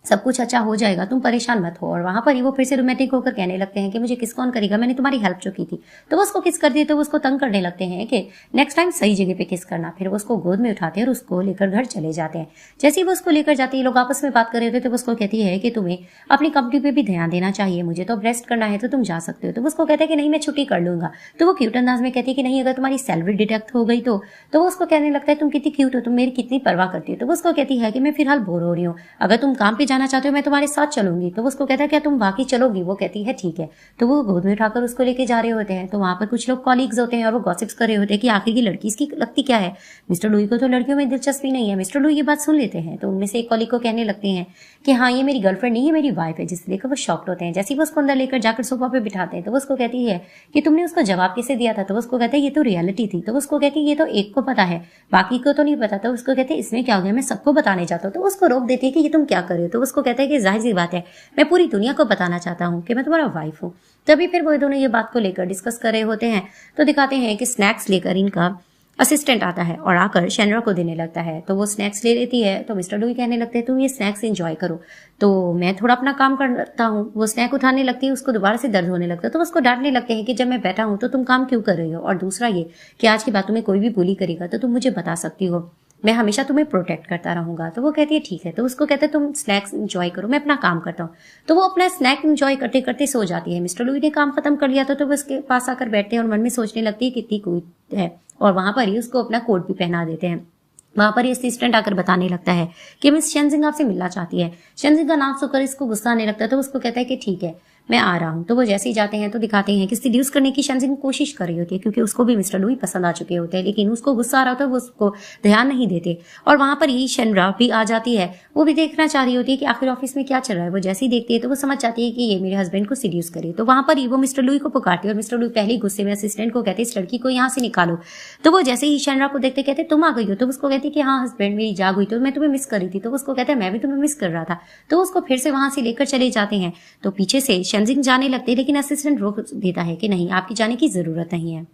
सब कुछ अच्छा हो जाएगा, तुम परेशान मत हो। और वहां पर ही वो फिर से रोमांटिक होकर कहने लगते हैं कि मुझे किस कौन करेगा, मैंने तुम्हारी हेल्प जो की थी। तो वो उसको किस कर दिए। तो वो उसको तंग करने लगते हैं कि नेक्स्ट टाइम सही जगह पे किस करना। फिर वो उसको गोद में उठाते हैं और उसको लेकर घर चले जाते हैं। जैसे ही वो उसको लेकर जाते हैं, लोग आपस में बात कर रहे थे, तो वो उसको कहती है कि तुम्हें अपनी कंपनी पे भी ध्यान देना चाहिए, मुझे तो अब रेस्ट करना है, तो तुम जा सकते हो। तो वो उसको कहता है कि नहीं मैं छुट्टी कर लूंगा। तो वो क्यूट अंदाज में कहती है कि नहीं अगर तुम्हारी सैलरी डिडक्ट हो गई तो वो उसको कहने लगता है तुम कितनी क्यूट हो, तुम मेरी कितनी परवाह करती हो। तो वो उसको कहती है कि मैं फिलहाल बोर हो रही हूँ, अगर तुम काम पे जाना चाहते हो मैं तुम्हारे साथ चलूंगी। तो वो उसको कहता है क्या तुम वाकई चलोगी? वो कहती है ठीक है। तो वो गोद में उठाकर उसको लेके जा रहे होते हैं। तो वहां पर कुछ लोग कॉलीग्स होते हैं और वो गॉसिप्स कर रहे होते हैं कि आखिर की लड़की इसकी लगती क्या है। मिस्टर लुई को तो लड़कियों में दिलचस्पी नहीं है। मिस्टर लुई ये बात सुन लेते हैं। तो उनमें से एक कॉलीग को कहने लगते हैं कि हाँ ये मेरी गर्लफ्रेंड नहीं है, मेरी वाइफ है, जिससे लेकर वो शॉक्ड होते हैं। जैसे ही वो उसको अंदर लेकर जाकर सोफा पे बिठाते हैं तो वो उसको कहती है कि तुमने उसको जवाब कैसे दिया था। तो वो उसको कहते हैं ये तो रियलिटी थी। तो वो उसको कहती है ये तो एक को पता है, बाकी को तो नहीं पता। तो उसको कहते हैं इसमें क्या हो गया, मैं सबको बताने चाहता हूँ। तो उसको रोक देती है कि ये तुम क्या कर रहे हो। तो उसको कहता है कि जाहिर सी बात है मैं पूरी दुनिया को बताना चाहता हूँ कि मैं तुम्हारा वाइफ हूँ। तभी फिर वो दोनों ये बात को लेकर डिस्कस कर रहे होते हैं। तो दिखाते हैं कि स्नैक्स लेकर इनका असिस्टेंट आता है और आकर शेनरा को देने लगता है। तो वो स्नैक्स ले लेती है। तो मिस्टर लुई कहने लगते हैं तुम ये स्नैक्स एंजॉय करो, तो मैं थोड़ा अपना काम करता हूँ। वो स्नैक उठाने लगती है, उसको दोबारा से दर्द होने लगता है। तो उसको डांटने लगते हैं कि जब मैं बैठा हूँ तो तुम काम क्यों कर रही हो, और दूसरा ये कि आज की बात तुम्हें कोई भी बुली करेगा तो तुम मुझे बता सकती हो, मैं हमेशा तुम्हें प्रोटेक्ट करता रहूंगा। तो वो कहती है ठीक है। तो उसको कहते हैं तुम स्नैक्स एंजॉय करो, मैं अपना काम करता हूँ। तो वो अपना स्नैक एंजॉय करते करते सो जाती है। मिस्टर लुई ने काम खत्म कर लिया था तो वो उसके पास आकर बैठते हैं और मन में सोचने लगती है कितनी क्यूट है, और वहां पर ही उसको अपना कोट भी पहना देते हैं। वहां पर असिस्टेंट आकर बताने लगता है कि मिस शेनजिंग आपसे मिलना चाहती है। शेनजिंग का नाम सुनकर इसको गुस्सा आने लगता है। तो उसको कहता है कि ठीक है मैं आ रहा हूँ। तो वो जैसे ही जाते हैं तो दिखाते हैं कि सिड्यूस करने की शेनजिंग कोशिश कर रही होती है, क्योंकि उसको भी मिस्टर लुई पसंद आ चुके होते हैं, लेकिन उसको गुस्सा आ रहा होता है, वो उसको ध्यान नहीं देते। और वहां पर ही शेनरा भी आ जाती है। वो भी देखना चाह रही होती है कि आखिर ऑफिस में क्या चल रहा है। वो जैसे ही देखती है तो वो समझ जाती है कि ये मेरे हस्बैंड को सिड्यूस करे। तो वहां पर ही वो मिस्टर लुई को पुकारती है और मिस्टर लुई पहले गुस्से में असिस्टेंट को कहते इस लड़की को यहाँ से निकालो। तो वो जैसे ही शेनरा को देखते कहते तुम आ गई हो। तो उसको कहती कि हाँ हस्बैंड मेरी जाग हुई, तो मैं तुम्हें मिस कर रही थी। तो उसको कहता है मैं भी तुम्हें मिस कर रहा था। तो उसको फिर से वहां से लेकर चले जाते हैं। तो पीछे से शेनजिंग जाने लगते, लेकिन असिस्टेंट रोक देता है कि नहीं आपकी जाने की जरूरत नहीं है।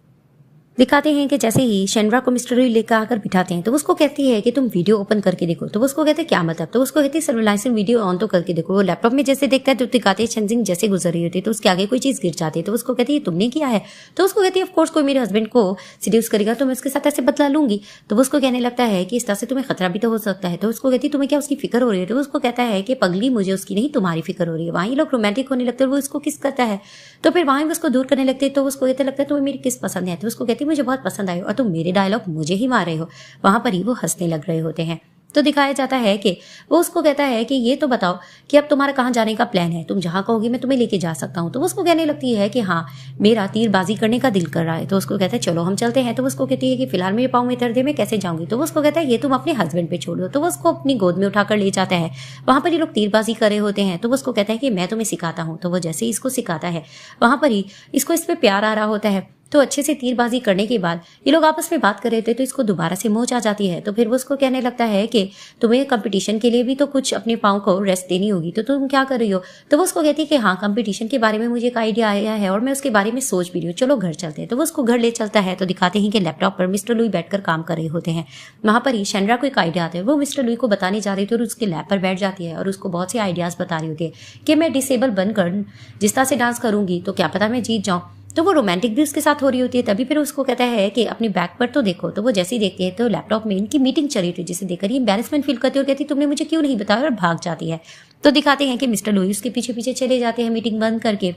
दिखाते हैं कि जैसे ही शेनरा को मिस्टर लुई लेकर आकर बिठाते हैं तो उसको कहती है कि तुम वीडियो ओपन करके देखो। तो उसको कहते हैं क्या मतलब। तो उसको कहती है सर्विलांस वीडियो ऑन तो करके देखो। वो लैपटॉप में जैसे देखता है तो दिखाते हैं शेनजिंग जैसे गुजर रही होती है तो उसके आगे कोई चीज गिर जाती है। तो उसको कहती है तुमने किया है। तो उसको कहती है ऑफ कोर्स कोई मेरे हस्बैंड को सीड्यूस करेगा तो मैं उसके साथ ऐसे बदला लूंगी। तो वो उसको कहने लगता है कि इस तरह से तुम्हें खतरा भी तो हो सकता है। तो उसको कहती है तुम्हें क्या उसकी फिक्र हो रही है। तो उसको कहता है कि पगली मुझे उसकी नहीं तुम्हारी फिक्र हो रही है। वहीं लोग रोमांटिक होने लगते हैं, वो इसको किस करता है। तो फिर वहां उसको दूर करने लगते हैं। तो उसको कहते लगता है तुम्हें मेरी किस पसंद है। तो उसको कहती है मुझे बहुत पसंद आए और तुम मेरे डायलॉग मुझे ही मार रहे हो। वहां पर ही वो हंसने लग रहे होते हैं। तो दिखाया जाता है कि वो उसको कहता है कि ये तो बताओ कि अब तुम्हारा कहाँ जाने का प्लान है, तुम जहाँ कहोगी मैं तुम्हें लेके जा सकता हूँ। तो वो उसको कहने लगती है कि हाँ, मेरा तीरबाजी करने का दिल कर रहा है। तो उसको कहता है चलो हम चलते हैं। तो वो उसको कहती है कि फिलहाल मेरे पाँव में दर्द है, मैं कैसे जाऊंगी। तो वो उसको कहता है ये तुम अपने हस्बैंड पे छोड़ दो। तो वो उसको अपनी गोद में उठाकर ले जाता है। वहां पर ये लोग तीरबाजी कर रहे होते हैं। तो वो उसको कहता है कि मैं तुम्हें सिखाता हूँ। तो वो जैसे ही इसको सिखाता है वहां पर ही इसको इस पे प्यार आ रहा होता है। तो अच्छे से तीरबाजी करने के बाद ये लोग आपस में बात कर रहे थे तो इसको दोबारा से मोच आ जाती है। तो फिर वो उसको कहने लगता है कि तुम्हें कंपटीशन के लिए भी तो कुछ अपने पाँव को रेस्ट देनी होगी, तो तुम क्या कर रही हो। तो वो उसको कहती है कि हाँ, कंपटीशन के बारे में मुझे एक आइडिया आया है और मैं उसके बारे में सोच भी रही हूँ, चलो घर चलते हैं। तो वो उसको घर ले चलता है। तो दिखाते हैं कि लैपटॉप पर मिस्टर लुई बैठकर काम कर रहे होते हैं। वहां पर ही शेनरा को एक आइडिया आता है। वो मिस्टर लुई को बताने जा रही थी और उसके लैब पर बैठ जाती है और उसको बहुत से आइडियाज बता रही होती है कि मैं डिसेबल बनकर जिस तरह से डांस करूंगी तो क्या पता मैं जीत जाऊं। तो वो रोमांटिक भी उसके साथ हो रही होती है। तभी फिर उसको कहता है कि अपनी बैक पर तो देखो। तो वो जैसे ही देखती है तो लैपटॉप में इनकी मीटिंग चल रही थी, जिसे देखकर ये एम्बैरेसमेंट फील करती है और कहती तुमने मुझे क्यों नहीं बताया, और भाग जाती है। तो दिखाते हैं कि मिस्टर लुई उसके पीछे पीछे चले जाते हैं मीटिंग बंद करके।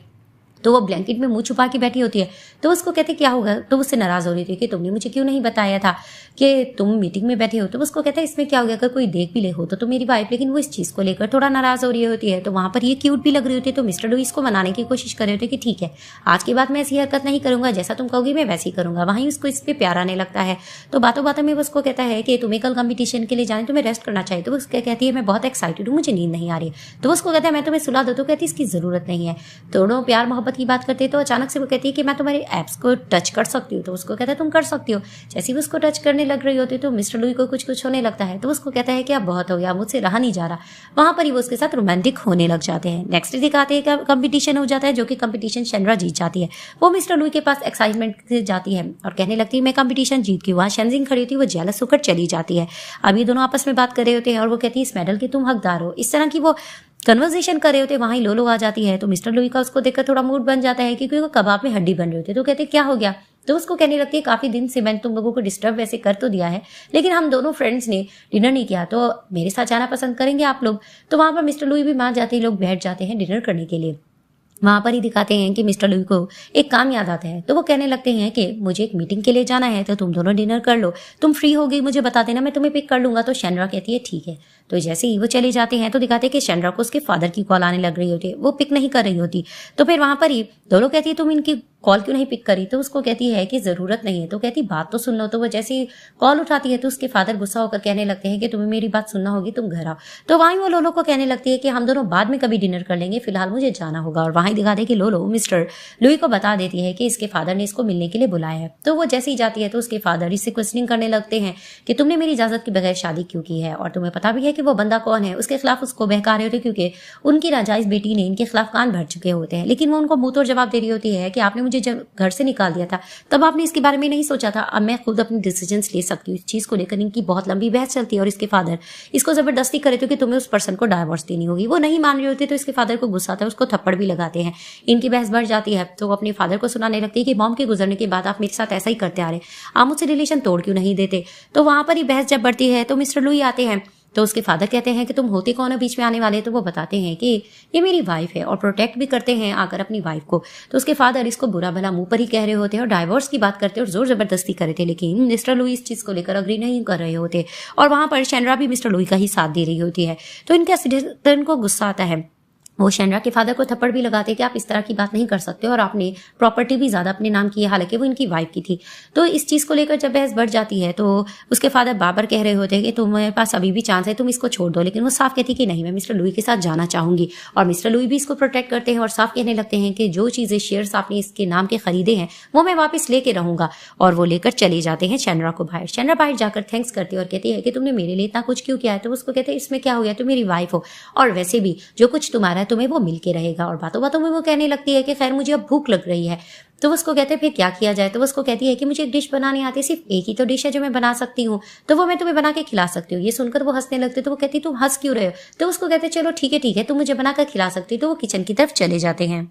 तो वो ब्लैंकेट में मुंह छुपा के बैठी होती है। तो उसको कहते क्या होगा। तो उससे नाराज हो रही थी कि तुमने मुझे क्यों नहीं बताया था कि तुम मीटिंग में बैठे हो। तो उसको कहता है इसमें क्या हो गया, अगर कोई देख भी ले हो तो मेरी वाइफ। लेकिन वो इस चीज को लेकर थोड़ा नाराज हो रही होती है। तो वहां पर ये क्यूट भी लग रही होती है। तो मिस्टर लुई इसको मनाने की कोशिश कर रहे होते कि ठीक है, आज के बाद मैं ऐसी हरकत नहीं करूंगा, जैसा तुम कहोगी मैं वैसे ही करूंगा। वहीं उसको इस पे प्यार आने लगता है। तो बातों बातों में वो उसको कहता है कि तुम्हें कल कंपटीशन के लिए जाने, तुम्हें रेस्ट करना चाहिए। तो वो कहती है मैं बहुत एक्साइटेड हूँ, मुझे नींद नहीं आ रही। तो वो उसको कहता है मैं तुम्हें सुला दो। तो कहती है इसकी जरूरत नहीं है। दोनों प्यार मोहब्बत की बात करते तो अचानक से वो कहती है कि मैं तुम्हारे एप्स को टच कर सकती हूँ। तो उसको कहता है तुम कर सकती हो। जैसे ही उसको टच करने लग रही होती है तो मिस्टर लुई को कुछ होने लगता है। तो उसको कहता है कि अब बहुत हो गया, मुझसे रहा नहीं जा रहा। वहां पर ही वो उसके साथ रोमांटिक होने लग जाते हैं। नेक्स्ट दिखाते हैं कि कंपटीशन हो जाता है, जो कि कंपटीशन शेनरा जीत जाती है। वो मिस्टर लुई के पास एक्साइटमेंट से जाती है और कहने लगती है मैं कंपटीशन जीत गई। वहां शेनजिंग खड़ी होती है, वो जेलस होकर चली जाती है। अब ये दोनों आपस में बात कर रहे होते हैं और वो कहती है इस मेडल के तुम हकदार हो। इस तरह की वो कन्वर्सेशन कर रहे होते, वहां ही लोलो आ जाती है। तो मिस्टर लुई का उसको देखकर थोड़ा मूड बन जाता है क्योंकि वो कबाब में हड्डी बन रही होती है। तो कहते क्या हो गया। तो उसको कहने लगती है काफी दिन से मैंने तुम लोगों को डिस्टर्ब वैसे कर तो दिया है, लेकिन हम दोनों फ्रेंड्स ने डिनर नहीं किया, तो मेरे साथ जाना पसंद करेंगे आप लोग। तो वहां पर मिस्टर लुई भी मान जाते हैं, लोग बैठ जाते हैं डिनर करने के लिए। वहां पर ही दिखाते हैं कि मिस्टर लुई को एक काम याद आता है। तो वो कहने लगते हैं कि मुझे एक मीटिंग के लिए जाना है, तो तुम दोनों डिनर कर लो, तुम फ्री हो गई मुझे बता देना, मैं तुम्हें पिक कर लूंगा। तो शेनरा कहती है ठीक है। तो जैसे ही वो चले जाते हैं तो दिखाते हैं कि शेनरा को उसके फादर की कॉल आने लग रही होती है, वो पिक नहीं कर रही होती। तो फिर वहां पर ही दोनों कहती है तुम इनकी कॉल क्यों नहीं पिक करी। तो उसको कहती है कि जरूरत नहीं है। तो कहती बात तो सुन लो। तो वो जैसे ही कॉल उठाती है तो उसके फादर गुस्सा होकर कहने लगते हैं कि तुम्हें मेरी बात सुनना होगी, तुम घर आओ। तो वहीं वो लोलो को कहने लगती है कि हम दोनों बाद में कभी डिनर कर लेंगे, फिलहाल मुझे जाना होगा। और वहीं दिखा दे कि लोलो मिस्टर लुई को बता देती है कि इसके फादर ने इसको मिलने के लिए बुलाया है। तो वो जैसे ही जाती है तो उसके फादर इससे क्वेश्चनिंग करने लगते हैं कि तुमने मेरी इजाजत के बगैर शादी क्यों की है, और तुम्हें पता भी है कि वो बंदा कौन है। उसके खिलाफ उसको बहका रहे होते क्योंकि उनकी नाजायज बेटी ने इनके खिलाफ कान भर चुके होते हैं। लेकिन वो उनको मुंह तोड़ जवाब दे रही होती है कि आपने मुझे जब घर से निकाल दिया था तब आपने इसके बारे में नहीं सोचा था, अब मैं खुद अपनी डिसीजंस ले सकती हूँ। इस चीज को लेकर इनकी बहुत लंबी बहस चलती है और इसके फादर इसको जबरदस्ती करे थे कि तुम्हें उस पर्सन को डाइवोर्स देनी होगी। वो नहीं मान रही होती तो इसके फादर को गुस्सा आता है, उसको थप्पड़ भी लगाते हैं। इनकी बहस बढ़ जाती है तो वो अपने फादर को सुनाने लगती है कि मॉम के गुजरने के बाद आप मेरे साथ ऐसा ही करते आ रहे, आप मुझसे रिलेशन तोड़ क्यों नहीं देते। तो वहां पर ही बहस जब बढ़ती है तो मिस्टर लुई आते हैं। तो उसके फादर कहते हैं कि तुम होते कौन हो बीच में आने वाले। तो वो बताते हैं कि ये मेरी वाइफ है और प्रोटेक्ट भी करते हैं आकर अपनी वाइफ को। तो उसके फादर इसको बुरा भला मुंह पर ही कह रहे होते हैं और डाइवोर्स की बात करते हैं और जोर जबरदस्ती कर रहे थे। लेकिन मिस्टर लुई इस चीज को लेकर अग्री नहीं कर रहे होते और वहां पर शेनरा भी मिस्टर लुई का ही साथ दे रही होती है। तो इनको गुस्सा आता है। वो शेनरा के फादर को थप्पड़ भी लगाते हैं कि आप इस तरह की बात नहीं कर सकते और आपने प्रॉपर्टी भी ज्यादा अपने नाम की है, हालांकि वो इनकी वाइफ की थी। तो इस चीज को लेकर जब बहस बढ़ जाती है तो उसके फादर बाबर कह रहे होते हैं कि तुम्हारे पास अभी भी चांस है, तुम इसको छोड़ दो। लेकिन वो साफ कहती है कि नहीं, मैं मिस्टर लुई के साथ जाना चाहूंगी। और मिस्टर लुई भी इसको प्रोटेक्ट करते हैं और साफ कहने लगते हैं कि जो चीजें शेयर्स आपने इसके नाम के खरीदे हैं वो मैं वापस लेके रहूंगा। और वो लेकर चले जाते हैं शेनरा को बाहर। शेनरा बाहर जाकर थैंक्स करती है और कहती है कि तुमने मेरे लिए इतना कुछ क्यों किया है। तो उसको कहते हैं इसमें क्या हो गया, तुम मेरी वाइफ हो और वैसे भी जो कुछ तुम्हारा है तुम्हें वो मिलके रहेगा। और बातों बातों में वो कहने लगती है कि खैर मुझे अब भूख लग रही है। तो उसको कहते हैं फिर क्या किया जाए। तो उसको कहती है कि मुझे एक डिश बनानी आती है, सिर्फ एक ही तो डिश है जो मैं बना सकती हूँ, तो वो मैं तुम्हें बना के खिला सकती हूँ। ये सुनकर वो हंसने लगते। तो वो कहती तुम हंस क्यों रहे हो। तो उसको कहते चलो ठीक है तुम मुझे बनाकर खिला सकती हो। तो वो किचन की तरफ चले जाते हैं।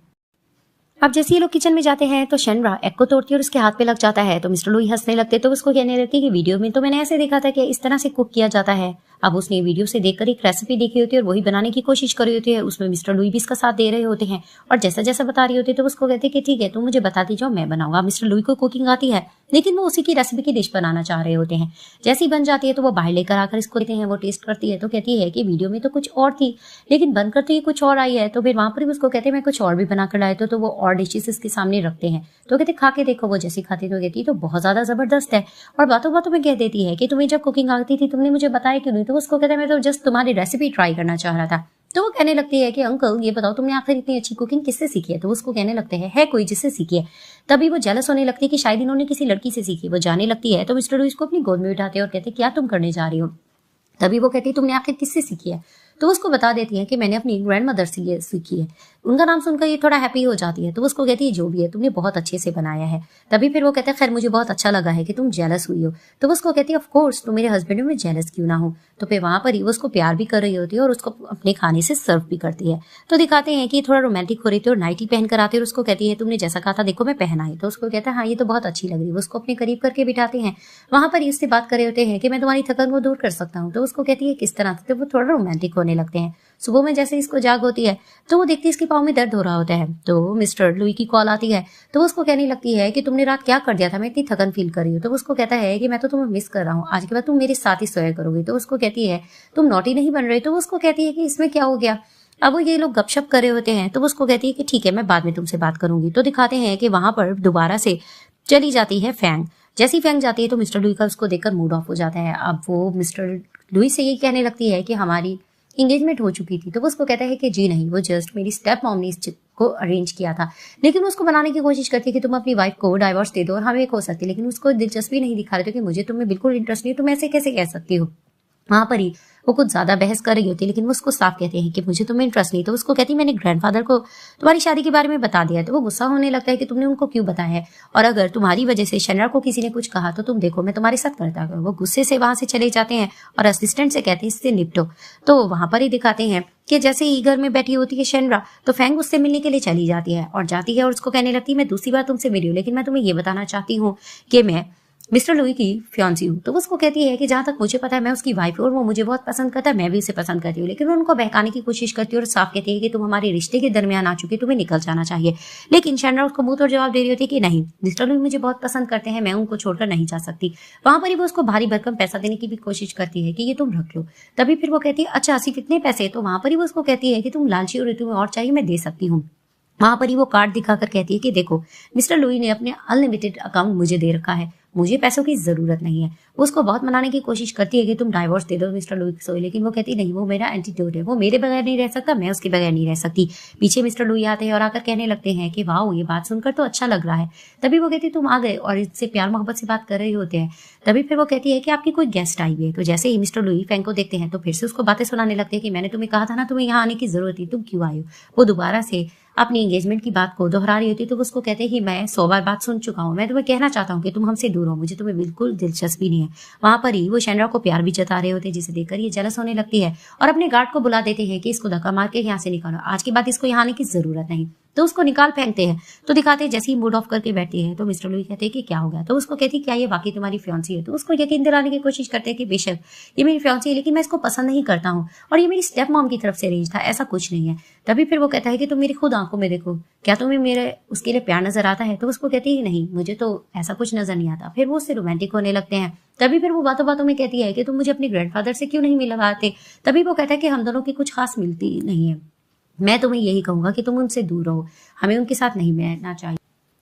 अब जैसे ये लोग किचन में जाते हैं तो शेनरा एग को तोड़ती है और उसके हाथ पे लग जाता है। तो मिस्टर लुई हंसने लगते। तो उसको कहने लगती है कि वीडियो में तो मैंने ऐसे देखा था कि इस तरह से कुक किया जाता है। अब उसने वीडियो से देखकर एक रेसिपी देखी होती है और वही बनाने की कोशिश कर रही होती है। उसमें मिस्टर लुई भी इसका साथ दे रहे होते हैं और जैसा जैसा बता रही होती है तो उसको कहते हैं कि ठीक है तुम मुझे बताती जाओ, मैं बनाऊंगा। मिस्टर लुई को कुकिंग आती है लेकिन वो उसी की रेसिपी की डिश बनाना चाह रहे होते हैं। जैसी बन जाती है तो वो बाहर लेकर आकर इसको देते हैं। वो टेस्ट करती है तो कहती है कि वीडियो में तो कुछ और थी लेकिन बनकर तो ये कुछ और आई है। तो फिर वहां पर भी उसको कहते हैं मैं कुछ और भी बनाकर लाए तो वो और डिशेस इसके सामने रखते हैं। तो कहते खा के देखो। वो जैसी खाती तो कहती तो बहुत ज्यादा जबरदस्त है और बातों बातों में कह देती है कि तुम्हें जब कुकिंग आती थी तुमने मुझे बताया क्यों नहीं। तो उसको कहते हैं मैं तो जस्ट तुम्हारी रेसिपी ट्राई करना चाह रहा था। तो वो कहने लगती है कि अंकल ये बताओ तुमने आखिर इतनी अच्छी कुकिंग किससे सीखी है। तो उसको कहने लगते हैं है कोई जिससे सीखी है। तभी वो जेलस होने लगती है कि शायद इन्होंने किसी लड़की से सीखी। वो जाने लगती है तो मिस्टर लुइस को अपनी गोद में उठाते हैं और कहते क्या तुम करने जा रही हो। तभी वो कहती है तुमने आखिर किससे सीखी है। तो उसको बता देती है कि मैंने अपनी ग्रैंड मदर से ये सीखी है। उनका नाम सुनकर ये थोड़ा हैप्पी हो जाती है। तो उसको कहती है जो भी है तुमने बहुत अच्छे से बनाया है। तभी फिर वो कहते हैं खैर मुझे बहुत अच्छा लगा है कि तुम जेलस हुई हो। तो उसको कहती है ऑफ कोर्स तुम मेरे हस्बैंड में जेलस क्यों ना हो। तो फिर वहां पर ही वो उसको प्यार भी कर रही होती है और उसको अपने खाने से सर्व भी करती है। तो दिखाते हैं कि थोड़ा रोमांटिक हो रही थी और नाइटी पहन कर आते और उसको कहती है तुमने जैसा कहा था देखो मैं पहना है। तो उसको कहता है हाँ ये तो बहुत अच्छी लग रही है। वो उसको अपने करीब करके बिठाते हैं। वहां पर इससे बात कर रहे होते हैं कि मैं तुम्हारी थकान को दूर कर सकता हूँ। तो उसको कहती है किस तरह से। तो वो थोड़ा रोमांटिक होने लगते हैं। सुबह में जैसे इसको जाग होती है तो वो देखती है इसके पाँव में दर्द हो रहा होता है। तो मिस्टर लुई की कॉल आती है। तो वो उसको कहने लगती है कि तुमने रात क्या कर दिया था, मैं इतनी थकन फील कर रही हूँ। तो वो उसको कहता है कि मैं तो तुम्हें मिस कर रहा हूँ, आज के बाद तुम मेरे साथ ही सोया करोगी। तो उसको कहती है तुम नॉटी नहीं बन रहे। तो वो उसको कहती है कि इसमें क्या हो गया। अब वो ये लोग गपशप कर रहे होते हैं। तो वो उसको कहती है कि ठीक है मैं बाद में तुमसे बात करूंगी। तो दिखाते हैं कि वहां पर दोबारा से चली जाती है फैंग। जैसी फैंग जाती है तो मिस्टर लुई का उसको देखकर मूड ऑफ हो जाता है। अब वो मिस्टर लुई से ये कहने लगती है कि हमारी इंगेजमेंट हो चुकी थी। तो वो उसको कहता है कि जी नहीं, वो जस्ट मेरी स्टेप मॉम ने इस चिट को अरेंज किया था। लेकिन वो उसको बनाने की कोशिश करती है कि तुम अपनी वाइफ को डाइवोर्स दे दो और हम एक हो सकती है। लेकिन उसको दिलचस्पी नहीं दिखा रहे थे कि मुझे तुम्हें बिल्कुल इंटरेस्ट नहीं, तुम ऐसे कैसे कह सकती हो। वहां पर ही वो कुछ ज्यादा बहस कर रही होती है लेकिन वो उसको साफ कहते हैं कि मुझे तुम्हें इंटरेस्ट नहीं। तो उसको कहती है मैंने ग्रैंडफादर को तुम्हारी शादी के बारे में बता दिया है। तो वो गुस्सा होने लगता है कि तुमने उनको क्यों बताया है और अगर तुम्हारी वजह से शनरा को किसी ने कुछ कहा तो तुम देखो मैं तुम्हारे साथ करता हूँ। वो गुस्से से वहां से चले जाते हैं और असिस्टेंट से कहते हैं इससे निपटो। तो वहां पर ही दिखाते हैं कि जैसे ही घर में बैठी होती है शनरा तो फैंग उससे मिलने के लिए चली जाती है और उसको कहने लगती है मैं दूसरी बार तुमसे मिली हूँ लेकिन मैं तुम्हें ये बताना चाहती हूँ कि मैं मिस्टर लुई की फियांसी हूँ। तो वो उसको कहती है कि जहां तक मुझे पता है मैं उसकी वाइफ हूँ और वो मुझे बहुत पसंद करता है, मैं भी उसे पसंद करती हूँ। लेकिन वो उनको बहकाने की कोशिश करती है और साफ कहती है कि तुम हमारे रिश्ते के दरमियान आ चुके, तुम्हें निकल जाना चाहिए। लेकिन शनरा उसको मुंह तोड़ जवाब दे रही होती है कि नहीं, मिस्टर लुई मुझे बहुत पसंद करते हैं, मैं उनको छोड़कर नहीं जा सकती। वहां पर ही वो उसको भारी भरकम पैसा देने की भी कोशिश करती है कि ये तुम रख लो। तभी फिर वो कहती है अच्छा सिर्फ इतने पैसे। तो वहां पर ही वो उसको कहती है कि तुम लालची हो, तुम्हें और चाहिए मैं दे सकती हूँ। वहां पर ही वो कार्ड दिखाकर कहती है कि देखो मिस्टर लुई ने अपने अनलिमिटेड अकाउंट मुझे दे रखा है, मुझे पैसों की जरूरत नहीं है। वो उसको बहुत मनाने की कोशिश करती है कि तुम डाइवोर्स दे दो मिस्टर लुई से, लेकिन वो कहती नहीं वो मेरा एंटीट्यूड है, वो मेरे बगैर नहीं रह सकता, मैं उसके बगैर नहीं रह सकती। पीछे मिस्टर लुई आते हैं और आकर कहने लगते हैं कि वाह ये बात सुनकर तो अच्छा लग रहा है। तभी वो कहती तुम आ गए और इससे प्यार मोहब्बत से बात कर रहे होते हैं। तभी फिर वो कहती है कि आपकी कोई गेस्ट आई हुई है। तो जैसे ही मिस्टर लुई फैंग को देखते हैं तो फिर से उसको बातें सुनाने लगते हैं कि मैंने तुम्हें कहा था ना तुम्हें यहाँ आने की जरूरत थी, तुम क्यों आए हो। वो दोबारा से अपनी एंगेजमेंट की बात को दोहरा रही होती तो उसको कहते हैं कि मैं 100 बार बात सुन चुका हूँ, मैं तुम्हें कहना चाहता हूँ कि तुम हमसे दूर हो, मुझे तुम्हें बिल्कुल दिलचस्पी नहीं है। वहां पर ही वो शनरा को प्यार भी जता रहे होते जिसे देखकर ये जेलस होने लगती है और अपने गार्ड को बुला देते हैं कि इसको धक्का मार के यहाँ से निकालो, आज के बाद इसको यहाँ आने की जरूरत नहीं। तो उसको निकाल फेंकते हैं। तो दिखाते हैं जैसे ही मूड ऑफ करके बैठती है तो मिस्टर लुई कहते हैं कि क्या हो गया। तो उसको कहती है क्या ये वाकई तुम्हारी फियांसी है। तो उसको यकीन दिलाने की कोशिश करते हैं कि बेशक ये मेरी फियांसी है लेकिन मैं इसको पसंद नहीं करता हूँ और ये मेरी स्टेप मॉम की तरफ से अरेंज था, ऐसा कुछ नहीं है। तभी फिर वो कहता है कि तुम मेरी खुद आंखों में देखो, क्या तुम्हें मेरे उसके लिए प्यार नजर आता है। तो उसको कहती है नहीं मुझे तो ऐसा कुछ नजर नहीं आता। फिर वो उससे रोमांटिक होने लगते हैं। तभी फिर वो बातों बातों में कहती है कि तुम मुझे अपने ग्रैंडफादर से क्यों नहीं मिलवाते। तभी वो कहता है कि हम दोनों की कुछ खास मिलती नहीं है, मैं तुम्हें यही कहूंगा कि तुम उनसे दूर रहो, हमें उनके साथ नहीं मिलना चाहिए।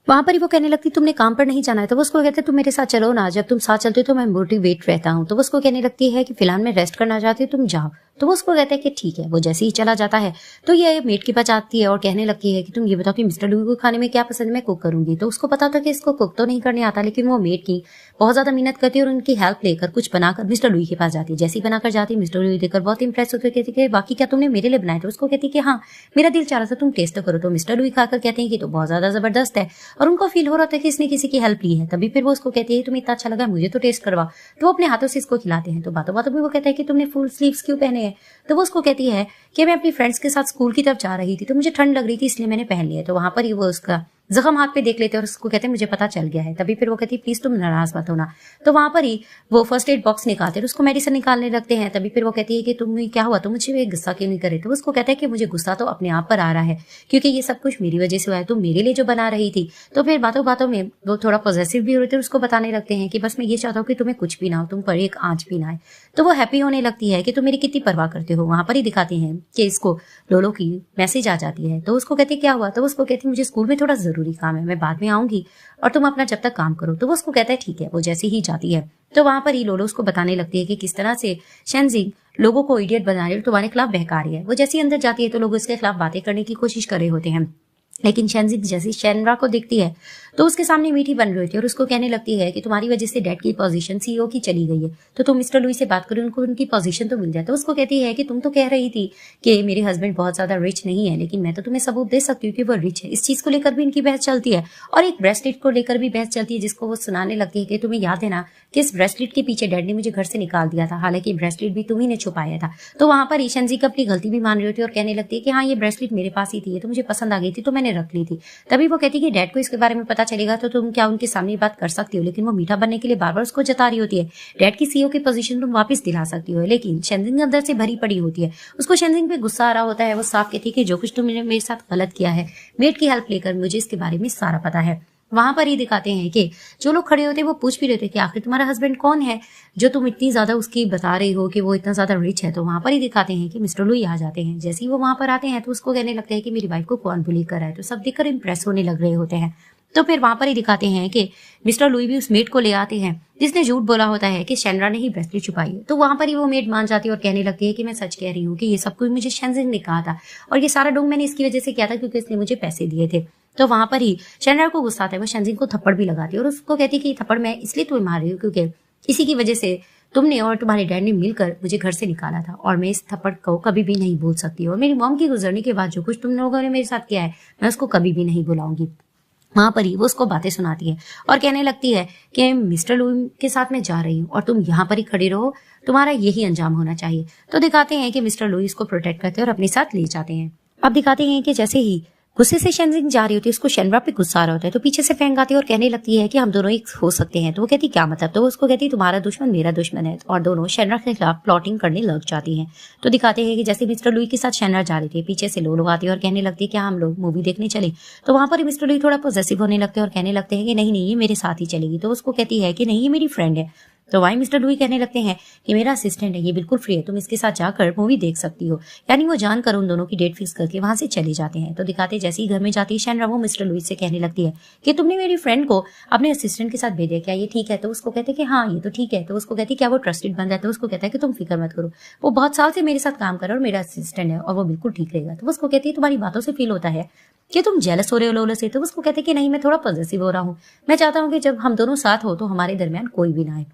वहां पर ही वो कहने लगती तुमने काम पर नहीं जाना है। तो वो उसको कहते तुम मेरे साथ चलो ना, जब तुम साथ चलते हो तो मैं मोटिवेट रहता हूँ। तो वो उसको कहने लगती है कि फिलहाल मैं रेस्ट करना चाहती हूँ, तुम जाओ। तो वो उसको कहते हैं कि ठीक है। वो जैसे ही चला जाता है तो ये मेट के पास आती है और कहने लगती है कि तुम ये बताओ कि मिस्टर लुई को खाने में क्या पसंद है, मैं कुक करूंगी। तो उसको पता था कि इसको कुक तो नहीं करने आता, लेकिन वो मेट की बहुत ज्यादा मेहनत करती है और उनकी हेल्प लेकर कुछ बनाकर मिस्टर लुई के पास जाती है। जैसे ही बनाकर जाती है मिस्टर लुई देखकर बहुत इंप्रेस होते कहती है बाकी क्या तुमने मेरे लिए बनाया। तो उसको कहती है कि हाँ मेरा दिल चाह रहा था तुम टेस्ट करो। तो मिस्टर लुई खाकर कहते हैं कि तो बहुत ज्यादा जबरदस्त है और उनको फील हो रहा था कि इसने किसी की हेल्प ली है। तभी फिर वो उसको कहती है तुम्हें इतना अच्छा लगा मुझे तो टेस्ट करवा। तो वो अपने हाथों से इसको खिलाते हैं। तो बातों बातों में वो कहता है कि तुमने फुल स्लीव्स क्यों पहने हैं। तो वो उसको कहती है कि मैं अपनी फ्रेंड्स के साथ स्कूल की तरफ जा रही थी तो मुझे ठंड लग रही थी इसलिए मैंने पहन लिया। तो वहां पर ही वो उसका जख्म हाथ पे देख लेते हैं और उसको कहते हैं मुझे पता चल गया है। तभी फिर वो कहती है प्लीज तुम नाराज मत होना। तो वहां पर ही वो फर्स्ट एड बॉक्स निकालते हैं, उसको मेडिसिन निकालने लगते हैं। तभी फिर वो कहती है कि तुम्हें क्या हुआ, तुम मुझे गुस्सा क्यों नहीं करे। तो उसको कहता है कि मुझे गुस्सा तो अपने आप पर आ रहा है क्योंकि ये सब कुछ मेरी वजह से हुआ है, तुम मेरे लिए जो बना रही थी। तो फिर बातों बातों में वो थोड़ा पॉजिटिव भी होते हैं, उसको बताने लगते हैं कि बस मैं ये चाहता हूँ कि तुम्हें कुछ भी ना हो, तुम पर एक आंच भी ना आए। तो वो हैप्पी होने लगती है कि तुम मेरी कितनी परवाह करते हो। वहां पर ही दिखाते हैं कि इसको लोलो की मैसेज आ जाती है। तो उसको कहती है क्या हुआ। तो उसको कहती है मुझे स्कूल में थोड़ा जरूरी काम है, मैं बाद में आऊंगी और तुम अपना जब तक काम करो। तो वो उसको कहता है ठीक है। वो जैसे ही जाती है तो वहां पर ही लोलो उसको बताने लगती है कि किस तरह से शेनजिंग लोगों को इडियट बना रही है, तुम्हारे खिलाफ बहका रही है। वो जैसे ही अंदर जाती है तो लोग इसके खिलाफ बातें करने की कोशिश कर रहे होते हैं, लेकिन शेनजिंग जैसे शेनरा को देखती है तो उसके सामने मीठी बन रही होती है और उसको कहने लगती है कि तुम्हारी वजह से डैड की पोजीशन सीईओ की चली गई है, तो तुम मिस्टर लुई से बात करो, उनको उनकी पोजीशन तो मिल जाए। तो उसको कहती है कि तुम तो कह रही थी कि मेरे हस्बैंड बहुत ज्यादा रिच नहीं है, लेकिन मैं तो तुम्हें सबूत दे सकती हूँ कि वो रिच है। इस चीज को लेकर भी इनकी बहस चलती है और एक ब्रेसलेट को लेकर भी बहस चलती है, जिसको वो सुनाने लगती है कि तुम्हें याद है ना कि इस ब्रेसलेट के पीछे डैड ने मुझे घर से निकाल दिया था, हालांकि ब्रेसलेट भी तुम्ही ने छुपाया था। तो वहां पर शेनजिंग अपनी गलती भी मान रही होती है और कहने लगती है कि हाँ ये ब्रेसलेट मेरे पास ही थी, ये तो मुझे पसंद आ गई थी तो मैंने रख ली थी। तभी वो कहती है कि डैड को इसके बारे में पता चलेगा तो तुम क्या उनके सामने बात कर सकती हो, लेकिन वो मीठा बनने के लिए बार बार उसको जता रही होती है डैड की सीईओ की पोजीशन तुम वापस दिला सकती हो। लेकिन शेनजिंग अंदर से भरी पड़ी होती है, उसको शेनजिंग पे गुस्सा आ रहा होता है। वो साफ कहती है कि जो कुछ तुमने मेरे साथ गलत किया है, मेड की हेल्प लेकर मुझे इसके बारे में सारा पता है। वहां पर ही दिखाते हैं कि जो लोग खड़े होते हैं वो पूछ भी रहे थे कि आखिर तुम्हारा हस्बैंड कौन है जो तुम इतनी ज्यादा उसकी बता रही हो कि वो इतना ज्यादा रिच है। तो वहां पर ही दिखाते हैं कि मिस्टर लुई आ जाते हैं। जैसे ही वो वहां पर आते हैं तो उसको कहने लगते हैं कि मेरी वाइफ को कौन बुली कर रहा है। तो सब देखकर इंप्रेस होने लग रहे होते हैं। तो फिर वहां पर ही दिखाते हैं कि मिस्टर लुई भी उस मेड को ले आते हैं जिसने झूठ बोला होता है कि शेनरा ने ही ब्रेसलेट छुपाई है। तो वहां पर ही वो मेड मान जाती है और कहने लगती है कि मैं सच कह रही हूँ कि ये सब कुछ मुझे शेनजिंग ने कहा था और ये सारा ढोंग मैंने इसकी वजह से किया था क्योंकि इसने मुझे पैसे दिए थे। तो वहां पर ही शेनरा को गुस्सा आता है, वो शेनजिंग को थप्पड़ भी लगाती है और उसको कहती है कि थप्पड़ मैं इसलिए तुम्हें मार रही हूँ क्योंकि इसी की वजह से तुमने और तुम्हारे डैड ने मिलकर मुझे घर से निकाला था और मैं इस थप्पड़ को कभी भी नहीं भूल सकती। और मेरी मॉम की गुजरने के बाद जो कुछ तुम लोगों ने मेरे साथ किया है मैं उसको कभी भी नहीं भुलाऊंगी। वहां पर ही वो उसको बातें सुनाती है और कहने लगती है कि मिस्टर लुई के साथ मैं जा रही हूँ और तुम यहाँ पर ही खड़े रहो, तुम्हारा यही अंजाम होना चाहिए। तो दिखाते हैं कि मिस्टर लुई इसको प्रोटेक्ट करते हैं और अपने साथ ले जाते हैं। अब दिखाते हैं कि जैसे ही गुस्से से शेनजिंग जा रही होती है, उसको शेनरा पे गुस्सा आ रहा होता है तो पीछे से फेंग आती है और कहने लगती है कि हम दोनों एक हो सकते हैं। तो वो कहती क्या मतलब। तो उसको कहती तुम्हारा दुश्मन मेरा दुश्मन है और दोनों शेनरा के खिलाफ प्लॉटिंग करने लग जाती हैं। तो दिखाते हैं कि जैसे मिस्टर लुई के साथ शेनरा जा रही थी, पीछे से लोग आती है और कहने लगती है कि हम लोग मूवी देखने चले। तो वहां पर मिस्टर लुई थोड़ा पॉजेसिव होने लगते हैं और कहने लगते हैं कि नहीं नहीं ये मेरे साथ ही चलेगी। तो उसको कहती है कि नहीं ये मेरी फ्रेंड है। तो वहीं मिस्टर लुई कहने लगते हैं कि मेरा असिस्टेंट है, ये बिल्कुल फ्री है, तुम इसके साथ जाकर मूवी देख सकती हो। यानी वो जानकर उन दोनों की डेट फिक्स करके वहां से चले जाते हैं। तो दिखाते जैसे ही घर में जाती है शेनरा वो मिस्टर लुई से कहने लगती है कि तुमने मेरी फ्रेंड को अपने असिस्टेंट के साथ भेजा, क्या ये ठीक है। तो उसको कहते हैं कि हाँ ये तो ठीक है। तो उसको कहती है क्या वो ट्रस्टेड बंदा है। तो उसको कहता है कि तुम फिक्र मत करो, वो बहुत साल से मेरे साथ काम कर रहा है और मेरा असिस्टेंट है और वो बिल्कुल ठीक रहेगा। तो उसको कहती है तुम्हारी बातों से फील होता है कि तुम जेलस हो रहे हो लोलो से। तो उसको कहते हैं कि नहीं मैं थोड़ा पॉजिटिव हो रहा हूँ, मैं चाहता हूँ कि जब हम दोनों साथ हो तो हमारे दरमियान कोई भी ना आए।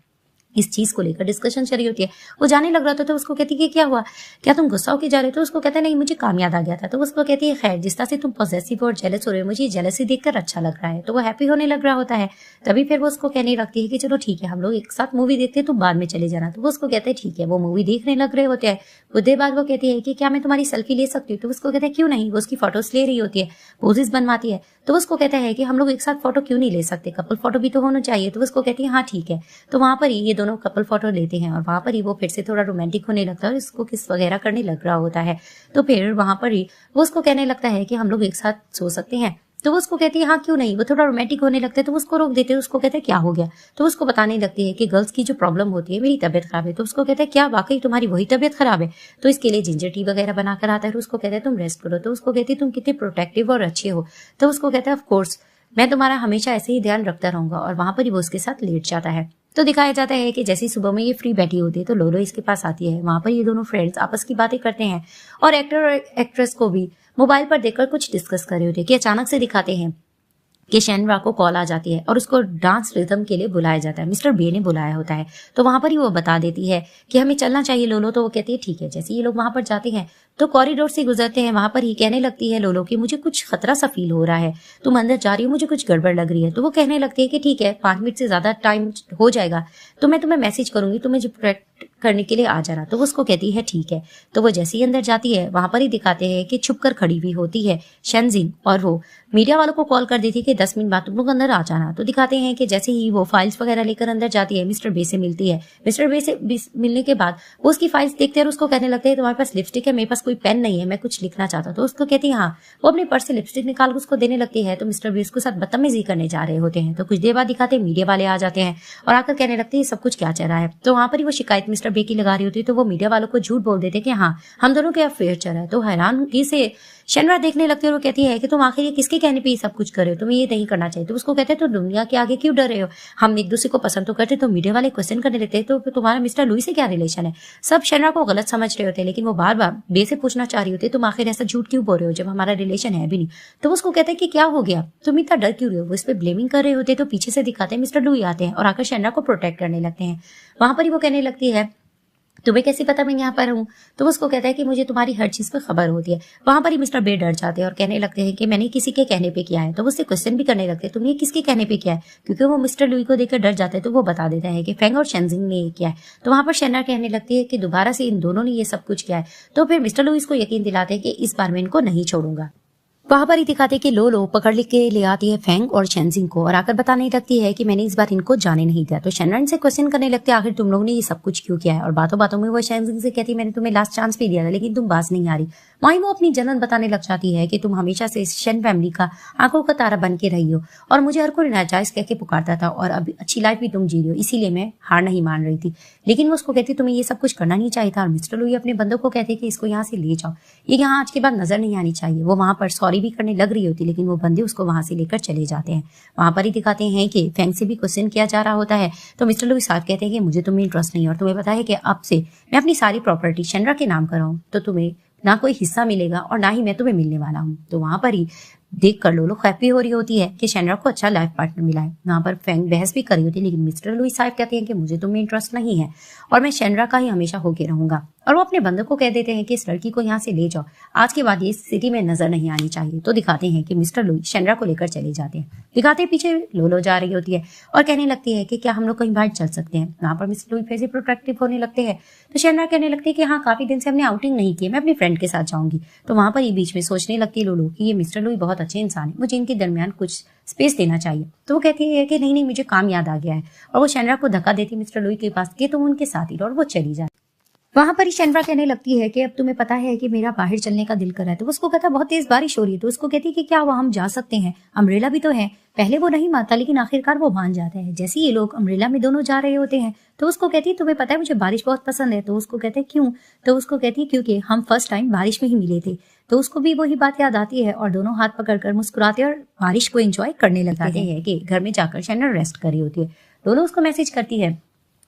इस चीज को लेकर डिस्कशन चल रही होती है। वो जाने लग रहा था तो उसको कहती है कि क्या हुआ, क्या तुम गुस्सा होके जा रहे हो। तो उसको कहता है नहीं मुझे काम याद आ गया था। तो उसको कहती है खैर जिस तरह से तुम पॉजिटिव और जेलस हो रहे हो मुझे जेलसी देखकर अच्छा लग रहा है। तो वो हैप्पी होने लग रहा होता है। तभी फिर वो उसको कहने लगती है कि चलो ठीक है हम लोग एक साथ मूवी देखते हैं, तुम बाद में चले जाना। तो वो उसको कहते हैं ठीक है। वो मूवी देखने लग रहे होते हैं। कुछ देर बाद वो कहती है कि क्या मैं तुम्हारी सेल्फी ले सकती हूँ। तो उसको कहता है क्यों नहीं। वो उसकी फोटोज ले रही होती है, पोजेस बनवाती है। तो उसको कहता है कि हम लोग एक साथ फोटो क्यों नहीं ले सकते, कपल फोटो भी तो होना चाहिए। तो उसको कहती है हाँ ठीक है। तो वहां पर ही ये दोनों कपल फोटो लेते हैं और वहां पर ही वो फिर से थोड़ा रोमांटिक होने लगता है और इसको किस वगैरह करने लग रहा होता है। तो फिर वहां पर ही वो उसको कहने लगता है कि हम लोग एक साथ सो सकते हैं। तो वो उसको कहती है हाँ क्यों नहीं। वो थोड़ा रोमांटिक होने लगता है तो उसको रोक देते हैं। उसको कहते हैं क्या हो गया। तो उसको बताने लगती है कि गर्ल्स की जो प्रॉब्लम होती है मेरी तबीयत खराब है। तो उसको कहता है क्या वाकई तुम्हारी वही तबीयत खराब है। तो इसके लिए जिंजर टी वगैरह बनाकर आता है। उसको कहता है तुम रेस्ट करो। तो उसको कहती है तुम कितने प्रोटेक्टिव और अच्छे हो। तो उसको कहता है ऑफ कोर्स मैं तुम्हारा हमेशा ऐसे ही ध्यान रखता रहूंगा। और वहां पर ही वो उसके साथ लेट जाता है। तो दिखाया जाता है कि जैसे सुबह में ये फ्री बैठी होती है तो लोलो इसके पास आती है। वहां पर ये दोनों फ्रेंड्स आपस की बातें करते हैं और एक्टर और एक्ट्रेस को भी मोबाइल पर देखकर कुछ डिस्कस कर रहे होते हैं कि अचानक से दिखाते हैं कि शेनरा को कॉल आ जाती है और उसको डांस रिदम के लिए बुलाया जाता है। मिस्टर बे ने बुलाया होता है। तो वहां पर ही वो बता देती है कि हमें चलना चाहिए लोलो। तो वो कहती है ठीक है। जैसे ये लोग वहां पर जाते हैं तो कॉरिडोर से गुजरते हैं। वहां पर ही कहने लगती है लोलो कि मुझे कुछ खतरा सा फील हो रहा है, तुम अंदर जा रही हो, मुझे कुछ गड़बड़ लग रही है। तो वो कहने लगती है कि ठीक है 5 मिनट से ज्यादा टाइम हो जाएगा तो मैं तुम्हें मैसेज करूंगी, तुम मुझे करने के लिए आ जाना। तो वो उसको कहती है ठीक है। तो वो जैसे ही अंदर जाती है वहां पर ही दिखाते हैं कि छुप कर खड़ी हुई होती है शेनजिन, और वो मीडिया वालों को कॉल कर देती है कि 10 मिनट बाद तुम लोग अंदर आ जाना। तो दिखाते हैं कि जैसे ही वो फाइल्स वगैरह लेकर अंदर जाती है मिस्टर बे से मिलती है। मिस्टर बे से मिलने के बाद वो उसकी फाइल्स देखते हैं और उसको कहने लगते हैं तुम्हारे पास लिपस्टिक है, मेरे पास कोई पेन नहीं है, मैं कुछ लिखना चाहता हूँ। तो उसको कहती है हाँ। वो अपने पर्स से लिपस्टिक निकाल उसको देने लगती है। तो मिस्टर बे उसके साथ बदतमीजी करने जा रहे होते हैं। तो कुछ देर बाद दिखाते हैं मीडिया वाले आ जाते हैं और आकर कहने लगते हैं सब कुछ क्या चल रहा है। तो वहां पर ही वो शिकायत मिस्टर बे की लगा रही होती है। तो वो मीडिया वालों को झूठ बोल देते कि हाँ हम दोनों के अफेयर चल रहा है। तो हैरानगी से शनरा देखने लगती है और वो कहती है कि तुम आखिर ये किसके कहने पे ये सब कुछ कर रहे हो, तुम्हें ये नहीं करना चाहिए। तो उसको कहते हैं तो दुनिया के आगे क्यों डर रहे हो, हम एक दूसरे को पसंद तो करते। तो मीडिया वाले क्वेश्चन करने लगते हैं तो तुम्हारा मिस्टर लुई से क्या रिलेशन है। सब शनरा को गलत समझ रहे होते हैं, लेकिन वो बार बार बे से पूछना चाह रही होती है तुम आखिर ऐसा झूठ क्यों बोल रहे हो जब हमारा रिलेशन है भी नहीं। तो उसको कहते हैं कि क्या हो गया, तुम इतना डर क्यों रहे हो। वो इस पे ब्लेमिंग कर रहे होते हैं। तो पीछे से दिखाते हैं मिस्टर लुई आते हैं और आकर शनरा को प्रोटेक्ट करने लगते हैं। वहां पर ही वो कहने लगती है तुम्हें कैसे पता मैं यहाँ पर हूँ। तो उसको कहता है कि मुझे तुम्हारी हर चीज पर खबर होती है। वहां पर ही मिस्टर बे डर जाते हैं और कहने लगते हैं कि मैंने किसी के कहने पे किया है। तो वो उससे क्वेश्चन भी करने लगते हैं तुमने किसके कहने पे किया है, क्योंकि वो मिस्टर लुई को देखकर डर जाता है। तो वो बता देता है कि फेंग और शेनजिंग ने ये किया है। तो वहां पर शनरा कहने लगती है कि दोबारा से इन दोनों ने ये सब कुछ किया है। तो फिर मिस्टर लुई को यकीन दिलाते हैं कि इस बार मैं इनको नहीं छोड़ूंगा। वहां पर ही दिखाते कि लो पकड़ लिख के ले आती है फेंग और शेनजिंग को और आकर बताने लगती है कि मैंने इस बार इनको जाने नहीं दिया। तो शनरा इनसे क्वेश्चन करने लगते हैं आखिर तुम लोगों ने ये सब कुछ क्यों किया है। और बातों बातों में वो शेनजिंग से कहती है मैंने तुम्हें लास्ट चांस भी दिया था लेकिन तुम बाज नहीं आ रही। वहीं वो अपनी जलन बताने लग जाती है कि तुम हमेशा से शन फैमिली का आंखों का तारा बन के रही हो और मुझे हर कोई नाजायज कह के पुकारता था और अब अच्छी लाइफ भी तुम जी रही हो, इसीलिए मैं हार नहीं मान रही थी। लेकिन वो उसको कहती तुम्हें ये सब कुछ करना नहीं चाहिए था। और मिस्टर लुई अपने बंदों को कहते कि इसको यहाँ से ले जाओ, ये यहाँ आज के बाद नजर नहीं आनी चाहिए। वो वहां पर सॉरी भी करने लग रही होती लेकिन वो बंदे उसको वहां से लेकर चले जाते हैं। वहां पर ही दिखाते हैं कि फेंग से भी क्वेश्चन किया जा रहा होता है। तो मिस्टर लुई साथ कहते हैं कि मुझे तुम्हें इंटरेस्ट नहीं और तुम्हें पता है कि अब से मैं अपनी सारी प्रॉपर्टी शनरा के नाम कर रहा हूँ, तो तुम्हें ना कोई हिस्सा मिलेगा और ना ही मैं तुम्हें मिलने वाला हूँ। तो वहां पर ही देख कर लोलो हैप्पी हो रही होती है कि शनरा को अच्छा लाइफ पार्टनर मिला है। वहां पर फेंग बहस भी करी होती है लेकिन मिस्टर लुई साहब कहते हैं कि मुझे तुम्हें इंटरेस्ट नहीं है और मैं शनरा का ही हमेशा होके रहूंगा। और वो अपने बंदों को कह देते हैं कि इस लड़की को यहाँ से ले जाओ, आज के बाद ये सिटी में नजर नहीं आनी चाहिए। तो दिखाते हैं कि मिस्टर लुई शनरा को लेकर चले जाते हैं। दिखाते हैं पीछे लोलो जा रही होती है और कहने लगती है कि क्या हम लोग कहीं बाहर चल सकते हैं। वहां पर मिस्टर लुई फिर से प्रोटेक्टिव होने लगते हैं। तो शनरा कहने लगती है कि हाँ काफी दिन से हमने आउटिंग नहीं की, मैं अपनी फ्रेंड के साथ जाऊंगी। तो वहां पर ये बीच में सोचने लगती है लोलो कि ये मिस्टर लुई बहुत अच्छे इंसान है, मुझे इनके दरमियान कुछ स्पेस देना चाहिए। तो वो कहती है कि नहीं मुझे काम याद आ गया है और वो शनरा को धक्का देती मिस्टर लुई के पास कि तुम उनके साथ ही रहो और वो चली जाए। वहां पर ही शनरा कहने लगती है कि अब तुम्हें पता है कि मेरा बाहर चलने का दिल कर रहा है। तो उसको कहता बहुत तेज बारिश हो रही है। तो उसको कहती है कि क्या वो हम जा सकते हैं, अम्ब्रेला भी तो है। पहले वो नहीं मानता लेकिन आखिरकार वो मान जाता है। जैसे ये लोग अम्ब्रेला में दोनों जा रहे होते हैं तो उसको कहती है तुम्हें पता है मुझे बारिश बहुत पसंद है। तो उसको कहते हैं क्यों। तो उसको कहती है क्योंकि हम फर्स्ट टाइम बारिश में ही मिले थे। तो उसको भी वही बात याद आती है और दोनों हाथ पकड़कर मुस्कुराते और बारिश को एंजॉय करने लगते हैं कि घर में जाकर शनरा रेस्ट कर रही होती है। लोलो उसको मैसेज करती है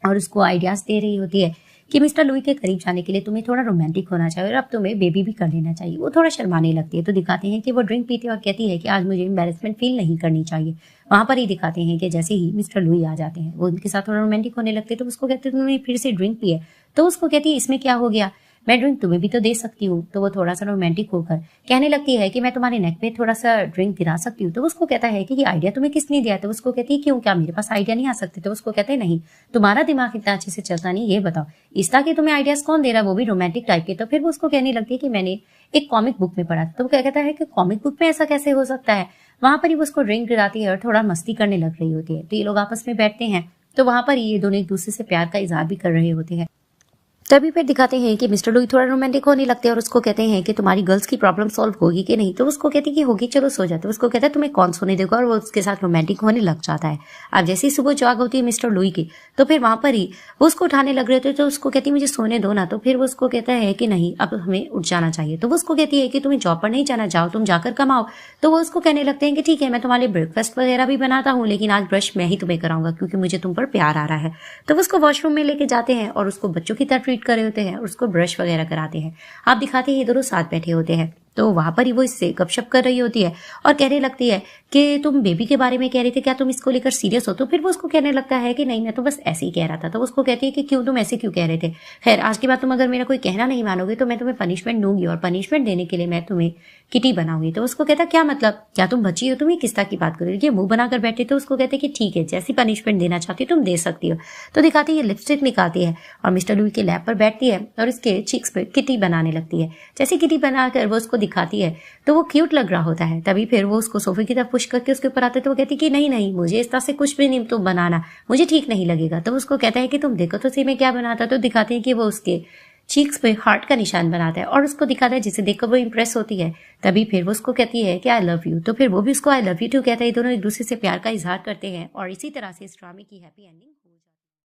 और उसको आइडियाज दे रही होती है कि मिस्टर लुई के करीब जाने के लिए तुम्हें थोड़ा रोमांटिक होना चाहिए और अब तुम्हें बेबी भी कर लेना चाहिए। वो थोड़ा शर्माने लगती है। तो दिखाते हैं कि वो ड्रिंक पीती है और कहती है कि आज मुझे एम्बैरेसमेंट फील नहीं करनी चाहिए। वहां पर ही दिखाते हैं कि जैसे ही मिस्टर लुई आ जाते हैं वो उनके साथ थोड़ा रोमांटिक होने लगते हैं। तो उसको कहते हैं तुमने फिर से ड्रिंक पी है। तो उसको कहती है इसमें क्या हो गया, मैं ड्रिंक तुम्हें भी तो दे सकती हूँ। तो वो थोड़ा सा रोमांटिक होकर कहने लगती है कि मैं तुम्हारे नेक पे थोड़ा सा ड्रिंक गिरा सकती हूँ। तो उसको कहता है कि ये आइडिया तुम्हें किसने दिया। तो उसको कहती है क्यों, क्या मेरे पास आइडिया नहीं आ सकते। तो उसको कहते हैं नहीं, तुम्हारा दिमाग इतना अच्छे से चलता नहीं, ये बताओ इस तरह के तुम्हें आइडियाज कौन दे रहा है, वो भी रोमांटिक टाइप के। तो फिर वो उसको कहने लगती है कि मैंने एक कॉमिक बुक में पढ़ा। तो वो कहता है कि कॉमिक बुक में ऐसा कैसे हो सकता है। वहां पर ही वो उसको ड्रिंक गिराती है और थोड़ा मस्ती करने लग रही होती है। तो ये लोग आपस में बैठते हैं। तो वहां पर ये दोनों एक दूसरे से प्यार का इजहार भी कर रहे होते हैं। तभी फिर दिखाते हैं कि मिस्टर लुई थोड़ा रोमांटिक होने लगते हैं और उसको कहते हैं कि तुम्हारी गर्ल्स की प्रॉब्लम सॉल्व होगी कि नहीं। तो उसको कहती है कि होगी, चलो सो जाते। उसको कहता है तुम्हें कौन सोने देगा और वो उसके साथ रोमांटिक होने लग जाता है। अब जैसे ही सुबह जाग होती है मिस्टर लुई की तो फिर वहां पर ही वो उसको उठाने लग रहे थे। तो उसको कहती है मुझे सोने दो ना। तो फिर वो उसको कहता है कि नहीं अब हमें उठ जाना चाहिए। तो वो उसको कहती है कि तुम्हें जॉब पर नहीं जाना, जाओ तुम जाकर कमाओ। तो वो उसको कहने लगते हैं कि ठीक है मैं तुम्हारे ब्रेकफास्ट वगैरह भी बनाता हूँ लेकिन आज ब्रश मैं ही तुम्हें कराऊंगा क्योंकि मुझे तुम पर प्यार आ रहा है। तो वो उसको वॉशरूम में लेके जाते हैं और उसको बच्चों की तरह ट्रीट कर रहे होते हैं, उसको ब्रश वगैरह कराते हैं। आप दिखाते हैं ये दोनों साथ बैठे होते हैं। तो वहां पर ही वो इससे गपशप कर रही होती है और कहने लगती है कि तुम बेबी के बारे में कह रहे थे, क्या तुम इसको लेकर सीरियस हो? तो फिर वो उसको कहने लगता है कि नहीं, मैं तो बस ऐसे ही कह रहा था। तो उसको कहती है कि क्यों, तुम ऐसे क्यों कह रहे थे? खैर, आज के बाद तुम अगर मेरा कोई कहना नहीं मानोगे तो मैं तुम्हें पनिशमेंट दूंगी, और पनिशमेंट देने के लिए मैं तुम्हें किटी बनाऊंगी। तो उसको कहता क्या मतलब, क्या तुम बच्ची हो, तुम ये किस तरह की बात कर रही हो? ये मुंह बनाकर बैठे। तो उसको कहते कि ठीक है, जैसी पनिशमेंट देना चाहती हो तुम दे सकती हो। तो दिखाती है लिपस्टिक निकालती है और मिस्टर लुई के लैब पर बैठती है और इसके चिक्स पे किटी बनाने लगती है। जैसे किटी बनाकर वो उसको दिखाती है तो वो क्यूट लग रहा होता है। तभी फिर वो उसको सोफे की तरफ पुश करके उसके ऊपर आते तो वो कहती कि नहीं नहीं, मुझे इस तरह से कुछ भी नहीं तुम बनाना, मुझे ठीक नहीं लगेगा। तो उसको कहता है कि तुम देखो तो सही मैं क्या बनाता। तो दिखाते हैं कि वो उसके चीक्स पे हार्ट का निशान बनाता है और उसको दिखाता है, जिसे देखकर वो इंप्रेस होती है। तभी फिर वो उसको कहती है कि आई लव यू। तो फिर वो भी उसको आई लव यू टू कहता है। दोनों एक दूसरे से प्यार का इजहार करते हैं और इसी तरह से इस ड्रामे की हैप्पी एंडिंग